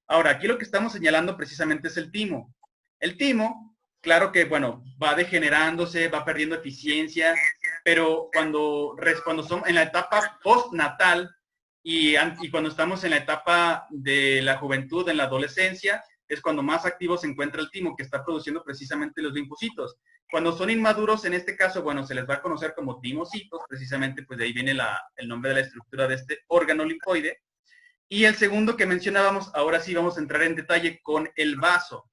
Ahora, aquí lo que estamos señalando precisamente es el timo. El timo, claro que, bueno, va degenerándose, va perdiendo eficiencia, pero cuando son en la etapa postnatal y cuando estamos en la etapa de la juventud, en la adolescencia, es cuando más activo se encuentra el timo, que está produciendo precisamente los linfocitos. Cuando son inmaduros, en este caso, bueno, se les va a conocer como timocitos, precisamente, pues de ahí viene el nombre de la estructura de este órgano linfoide. Y el segundo que mencionábamos, ahora sí vamos a entrar en detalle con el vaso.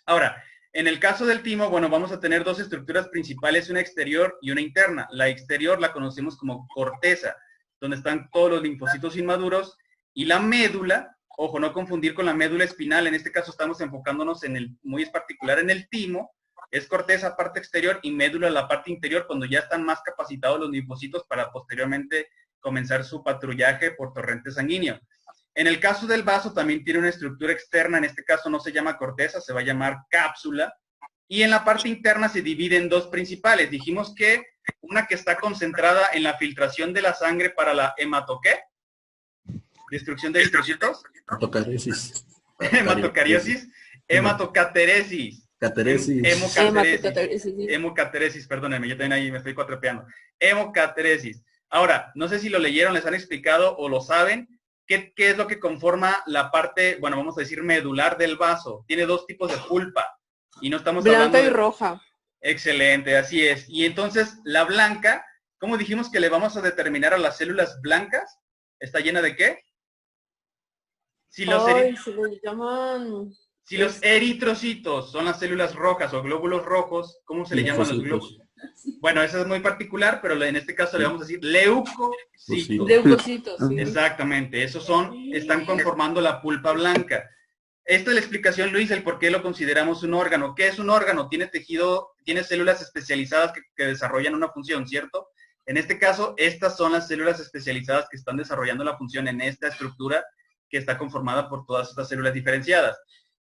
Ahora, en el caso del timo, bueno, vamos a tener dos estructuras principales, una exterior y una interna. La exterior la conocemos como corteza, donde están todos los linfocitos inmaduros, y la médula, ojo, no confundir con la médula espinal, en este caso estamos enfocándonos muy particular en el timo, es corteza, parte exterior, y médula, la parte interior, cuando ya están más capacitados los linfocitos para posteriormente comenzar su patrullaje por torrente sanguíneo. En el caso del vaso también tiene una estructura externa, en este caso no se llama corteza, se va a llamar cápsula, y en la parte interna se divide en dos principales. Dijimos que una que está concentrada en la filtración de la sangre para la destrucción de eritrocitos. Hematocaresis. Hematocariosis. Hematocateresis. Cateresis. Hemocateresis, perdónenme, yo también ahí me estoy cuatrepeando. Hemocateresis. Ahora, no sé si lo leyeron, les han explicado o lo saben. ¿Qué es lo que conforma la parte, bueno, vamos a decir medular del vaso? Tiene dos tipos de pulpa. Y no estamos hablando Blanca y roja. Excelente, así es. Y entonces, la blanca, ¿cómo dijimos que le vamos a determinar a las células blancas? ¿Está llena de qué? Si los eritrocitos son las células rojas o glóbulos rojos, ¿cómo se le llaman los glóbulos? Bueno, eso es muy particular, pero en este caso le vamos a decir leucocitos. Leucocitos, sí. Exactamente, están conformando la pulpa blanca. Esta es la explicación, Luis, el por qué lo consideramos un órgano. ¿Qué es un órgano? Tiene tejido, tiene células especializadas que desarrollan una función, ¿cierto? En este caso, estas son las células especializadas que están desarrollando la función en esta estructura que está conformada por todas estas células diferenciadas.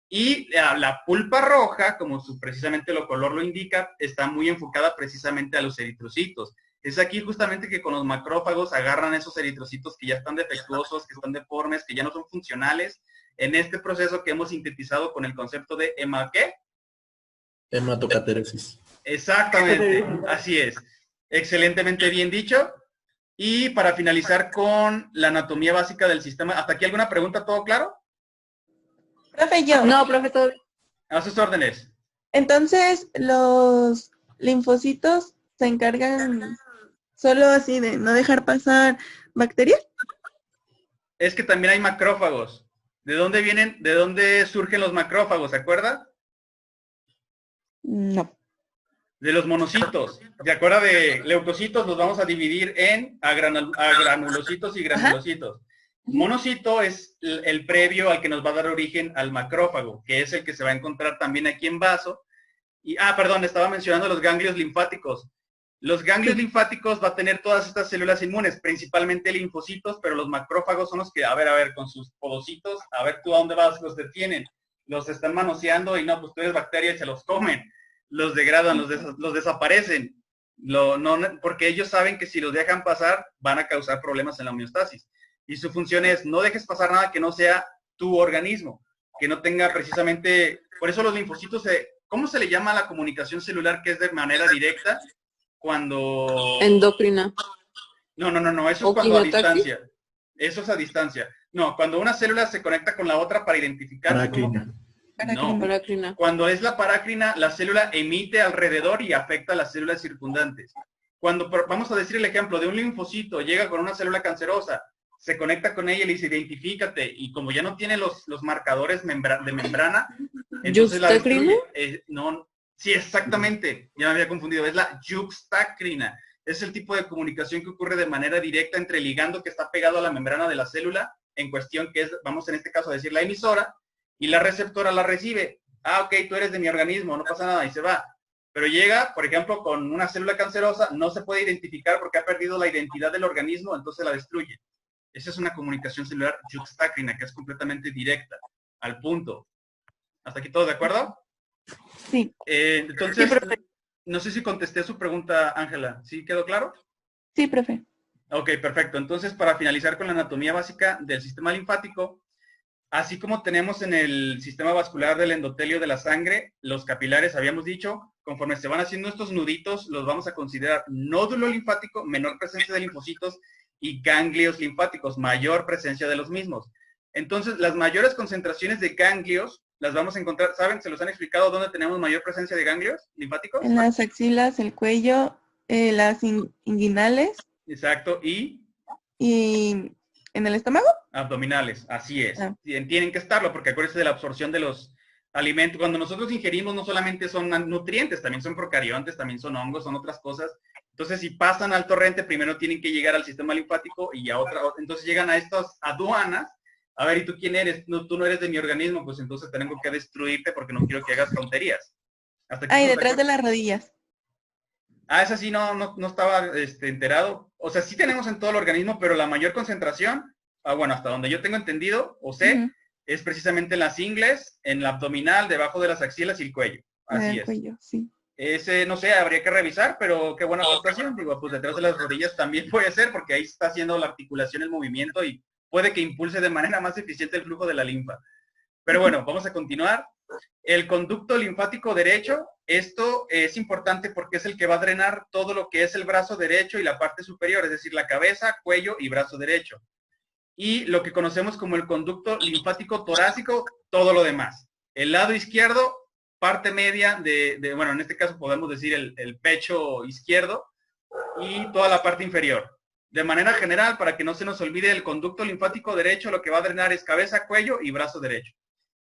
Y la pulpa roja, como precisamente el color lo indica, está muy enfocada precisamente a los eritrocitos. Es aquí justamente que con los macrófagos agarran esos eritrocitos que ya están defectuosos, que están deformes, que ya no son funcionales, en este proceso que hemos sintetizado con el concepto de hematocateresis. Exactamente, así es. Excelentemente bien dicho. Y para finalizar con la anatomía básica del sistema, ¿hasta aquí alguna pregunta? ¿Todo claro? Profe, yo. No, profe, todo. A sus órdenes. Entonces, los linfocitos se encargan solo así de no dejar pasar bacterias. Es que también hay macrófagos. ¿De dónde vienen? ¿De dónde surgen los macrófagos? ¿Se acuerda? No. De los monocitos. ¿Se acuerda de leucocitos? Los vamos a dividir en granulocitos y granulocitos. Monocito es el previo al que nos va a dar origen al macrófago, que es el que se va a encontrar también aquí en vaso. Y, perdón, estaba mencionando los ganglios linfáticos. Los ganglios linfáticos va a tener todas estas células inmunes, principalmente linfocitos, pero los macrófagos son los que, a ver, con sus podocitos, a ver tú a dónde vas, los detienen. Los están manoseando y no, pues tú eres bacteria y se los comen. Los degradan, los desaparecen. Porque ellos saben que si los dejan pasar, van a causar problemas en la homeostasis. Y su función es, no dejes pasar nada que no sea tu organismo, que no tenga precisamente, por eso los linfocitos, ¿cómo se le llama a la comunicación celular que es de manera directa? Cuando... Endocrina. No, eso es cuando a distancia. Eso es a distancia. No, cuando una célula se conecta con la otra para identificar... Parácrina. No, Parácrina. Cuando es la parácrina, la célula emite alrededor y afecta a las células circundantes. Cuando, vamos a decir el ejemplo de un linfocito, llega con una célula cancerosa, se conecta con ella y le dice, identifícate, y como ya no tiene los marcadores de membrana, entonces la destruye. No, sí, exactamente, ya me había confundido, es la yuxtacrina. Es el tipo de comunicación que ocurre de manera directa entre el ligando que está pegado a la membrana de la célula, en cuestión que es, vamos en este caso a decir la emisora, y la receptora la recibe. Ah, ok, tú eres de mi organismo, no pasa nada, y se va. Pero llega, por ejemplo, con una célula cancerosa, no se puede identificar porque ha perdido la identidad del organismo, entonces la destruye. Esa es una comunicación celular juxtácrina, que es completamente directa, al punto. ¿Hasta aquí todos de acuerdo? Sí. Entonces, Sí, profe. no sé si contesté su pregunta, Ángela. ¿Sí quedó claro? Sí, profe. Ok, perfecto. Entonces, para finalizar con la anatomía básica del sistema linfático, así como tenemos en el sistema vascular del endotelio de la sangre, los capilares, habíamos dicho, conforme se van haciendo estos nuditos, los vamos a considerar nódulo linfático, menor presencia de linfocitos, y ganglios linfáticos, mayor presencia de los mismos. Entonces, las mayores concentraciones de ganglios las vamos a encontrar, ¿saben? ¿Se los han explicado dónde tenemos mayor presencia de ganglios linfáticos? En las axilas, el cuello, las inguinales. Exacto, ¿Y en el estómago? Abdominales, así es. Ah. Tienen que estarlo, porque acuérdense de la absorción de los alimentos. Cuando nosotros ingerimos, no solamente son nutrientes, también son procariontes, también son hongos, son otras cosas. Entonces, si pasan al torrente, primero tienen que llegar al sistema linfático y a otra. Entonces llegan a estas aduanas. A ver, ¿y tú quién eres? No, tú no eres de mi organismo, pues entonces tengo que destruirte porque no quiero que hagas tonterías. Ay, detrás de las rodillas. Ah, esa sí no estaba enterado. O sea, sí tenemos en todo el organismo, pero la mayor concentración, bueno, hasta donde yo tengo entendido, o sé, es precisamente en las ingles, en la abdominal, debajo de las axilas y el cuello. Así El es. cuello, sí. Ese, no sé, habría que revisar, pero qué buena aportación. Digo, pues detrás de las rodillas también puede ser, porque ahí está haciendo la articulación, el movimiento, y puede que impulse de manera más eficiente el flujo de la linfa. Pero bueno, vamos a continuar. El conducto linfático derecho, esto es importante porque es el que va a drenar todo lo que es el brazo derecho y la parte superior, es decir, la cabeza, cuello y brazo derecho. Y lo que conocemos como el conducto linfático torácico, todo lo demás. El lado izquierdo, parte media bueno, en este caso podemos decir el pecho izquierdo y toda la parte inferior. De manera general, para que no se nos olvide, el conducto linfático derecho lo que va a drenar es cabeza, cuello y brazo derecho.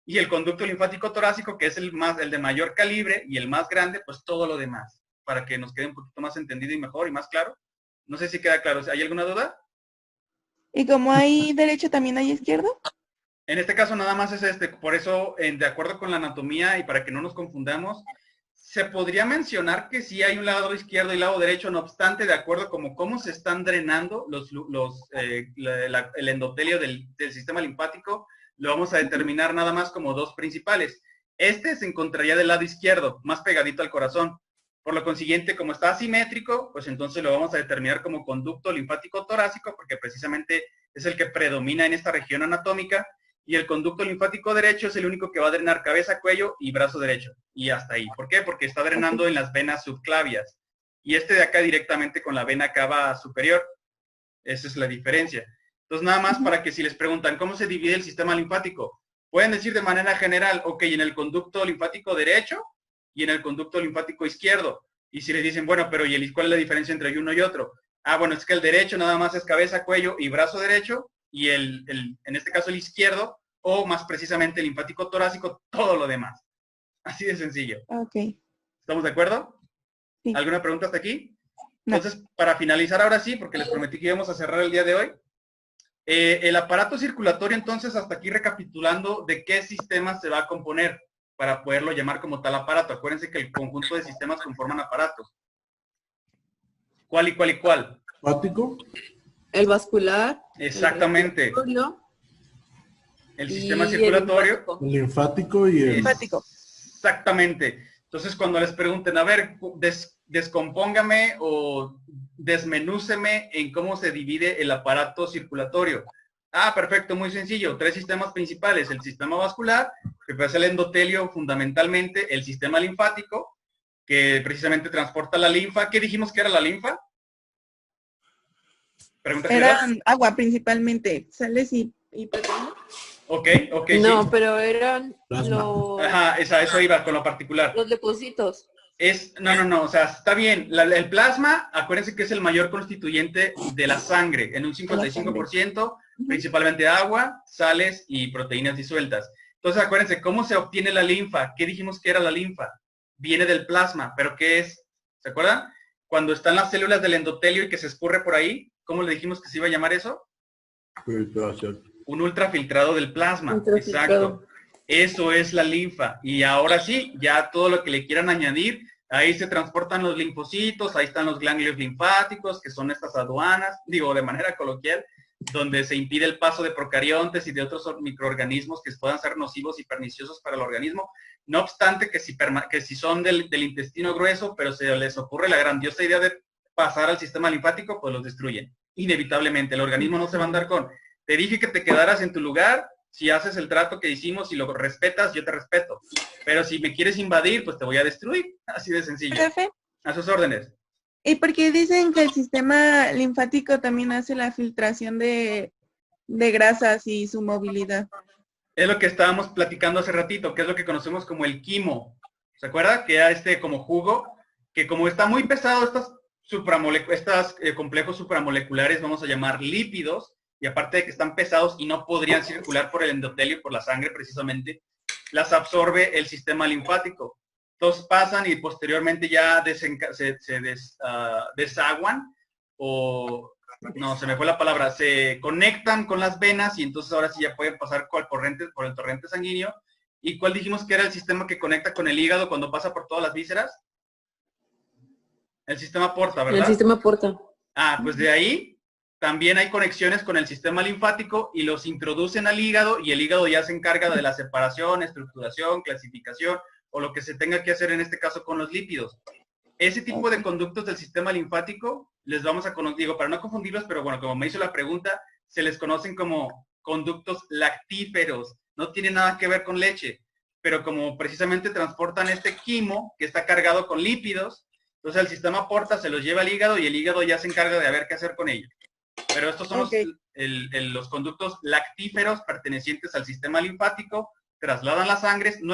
Y el conducto linfático torácico, que es el de mayor calibre y el más grande, pues todo lo demás, para que nos quede un poquito más entendido y mejor y más claro. No sé si queda claro. ¿Hay alguna duda? ¿Y como hay derecho, también hay izquierdo? En este caso nada más es por eso, de acuerdo con la anatomía y para que no nos confundamos, se podría mencionar que sí hay un lado izquierdo y lado derecho, no obstante, de acuerdo como cómo se están drenando el endotelio del sistema linfático, lo vamos a determinar nada más como dos principales. Este se encontraría del lado izquierdo, más pegadito al corazón. Por lo consiguiente, como está asimétrico, pues entonces lo vamos a determinar como conducto linfático torácico, porque precisamente es el que predomina en esta región anatómica, y el conducto linfático derecho es el único que va a drenar cabeza, cuello y brazo derecho. Y hasta ahí. ¿Por qué? Porque está drenando en las venas subclavias. Y este de acá directamente con la vena cava superior. Esa es la diferencia. Entonces, nada más para que si les preguntan cómo se divide el sistema linfático, pueden decir de manera general, ok, en el conducto linfático derecho y en el conducto linfático izquierdo. Y si les dicen, bueno, pero ¿y cuál es la diferencia entre uno y otro? Ah, bueno, es que el derecho nada más es cabeza, cuello y brazo derecho, y en este caso el izquierdo, o más precisamente el linfático torácico, todo lo demás. Así de sencillo. Ok. ¿Estamos de acuerdo? Sí. ¿Alguna pregunta hasta aquí? No. Entonces, para finalizar ahora sí, porque les prometí que íbamos a cerrar el día de hoy, el aparato circulatorio, entonces, hasta aquí recapitulando de qué sistema se va a componer para poderlo llamar como tal aparato. Acuérdense que el conjunto de sistemas conforman aparatos. ¿Cuál y cuál y cuál? ¿Linfático? El vascular. Exactamente. El sistema y circulatorio. El linfático y el... Linfático. Exactamente. Entonces, cuando les pregunten, a ver, descompóngame o desmenúceme en cómo se divide el aparato circulatorio. Ah, perfecto, muy sencillo. 3 sistemas principales. El sistema vascular, que es el endotelio fundamentalmente, el sistema linfático, que precisamente transporta la linfa. ¿Qué dijimos que era la linfa? Pregunta Era general. agua principalmente, sales y proteínas. Ok, No, sí. pero eran Plasma. Ajá, eso iba con lo particular. los depósitos. No, o sea, está bien. El plasma, acuérdense que es el mayor constituyente de la sangre, en un 55%, principalmente agua, sales y proteínas disueltas. Entonces, acuérdense, ¿cómo se obtiene la linfa? ¿Qué dijimos que era la linfa? Viene del plasma, pero ¿qué es? ¿Se acuerdan? cuando están las células del endotelio y que se escurre por ahí, ¿cómo le dijimos que se iba a llamar eso? Filtración. Un ultrafiltrado del plasma. Ultrafiltrado. Exacto. Eso es la linfa. Y ahora sí, ya todo lo que le quieran añadir, ahí se transportan los linfocitos, ahí están los ganglios linfáticos, que son estas aduanas, digo, de manera coloquial, donde se impide el paso de procariontes y de otros microorganismos que puedan ser nocivos y perniciosos para el organismo. No obstante que si son del intestino grueso, pero se les ocurre la grandiosa idea de pasar al sistema linfático, pues los destruyen. Inevitablemente, el organismo no se va a andar con, te dije que te quedaras en tu lugar, si haces el trato que hicimos y lo respetas, yo te respeto. Pero si me quieres invadir, pues te voy a destruir. Así de sencillo. Profe, A sus órdenes. ¿y por qué dicen que el sistema linfático también hace la filtración de grasas y su movilidad? Es lo que estábamos platicando hace ratito, que es lo que conocemos como el quimo. ¿Se acuerda? Que era como jugo, que como está muy pesado, estos complejos supramoleculares, vamos a llamar lípidos, y aparte de que están pesados y no podrían circular por el endotelio, por la sangre precisamente, las absorbe el sistema linfático. Entonces pasan y posteriormente ya desaguan, o no, se me fue la palabra, se conectan con las venas y entonces ahora sí ya pueden pasar por el torrente sanguíneo. ¿Y cuál dijimos que era el sistema que conecta con el hígado cuando pasa por todas las vísceras? El sistema porta, ¿verdad? El sistema porta. Ah, pues de ahí también hay conexiones con el sistema linfático y los introducen al hígado y el hígado ya se encarga de la separación, estructuración, clasificación o lo que se tenga que hacer en este caso con los lípidos. Ese tipo de conductos del sistema linfático les vamos a conocer, digo, para no confundirlos, pero bueno, como me hizo la pregunta, se les conocen como conductos lactíferos. No tiene nada que ver con leche, pero como precisamente transportan este quimo que está cargado con lípidos, entonces el sistema porta se los lleva al hígado y el hígado ya se encarga de ver qué hacer con ellos. Pero estos son los conductos lactíferos pertenecientes al sistema linfático, trasladan la sangre, no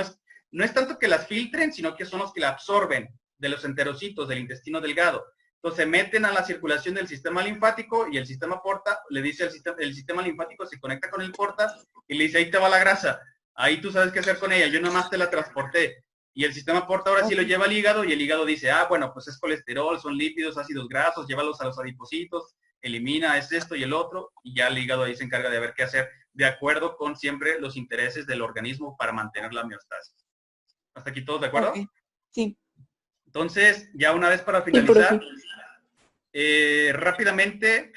es tanto que las filtren, sino que son los que la absorben de los enterocitos del intestino delgado. Entonces se meten a la circulación del sistema linfático y el sistema porta, le dice el sistema linfático se conecta con el porta y le dice, ahí te va la grasa, ahí tú sabes qué hacer con ella, yo nada más te la transporté. Y el sistema porta ahora sí lo lleva al hígado y el hígado dice, ah, bueno, pues es colesterol, son lípidos, ácidos grasos, llévalos a los adipocitos, elimina es esto y el otro, y ya el hígado ahí se encarga de ver qué hacer, de acuerdo con siempre los intereses del organismo para mantener la homeostasis. ¿Hasta aquí todos de acuerdo? Okay. Sí. Entonces, ya una vez para finalizar, rápidamente,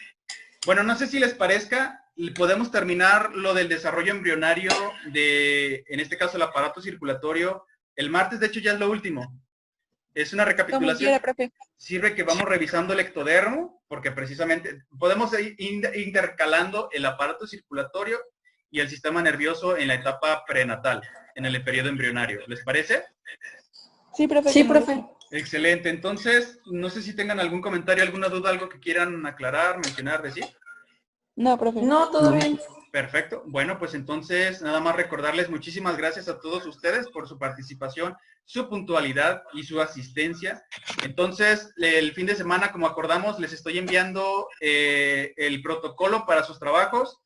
bueno, no sé si les parezca, podemos terminar lo del desarrollo embrionario de, en este caso, el aparato circulatorio. El martes, de hecho, ya es lo último. Es una recapitulación. Sirve que vamos revisando el ectodermo, porque precisamente podemos ir intercalando el aparato circulatorio y el sistema nervioso en la etapa prenatal, en el periodo embrionario. ¿Les parece? Sí, profe. Sí, profe. Excelente. Entonces, no sé si tengan algún comentario, alguna duda, algo que quieran aclarar, mencionar, decir. No, profe. No, todo bien. Perfecto. Bueno, pues entonces nada más recordarles muchísimas gracias a todos ustedes por su participación, su puntualidad y su asistencia. Entonces, el fin de semana, como acordamos, les estoy enviando el protocolo para sus trabajos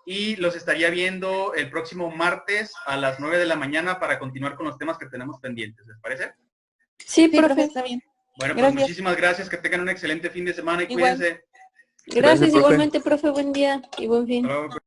y los estaría viendo el próximo martes a las 9 de la mañana para continuar con los temas que tenemos pendientes. ¿Les parece? Sí, profe. Está bien. Bueno, pues muchísimas gracias. Que tengan un excelente fin de semana y Igual. cuídense. Gracias igualmente, profe. Buen día y buen fin. Hasta luego.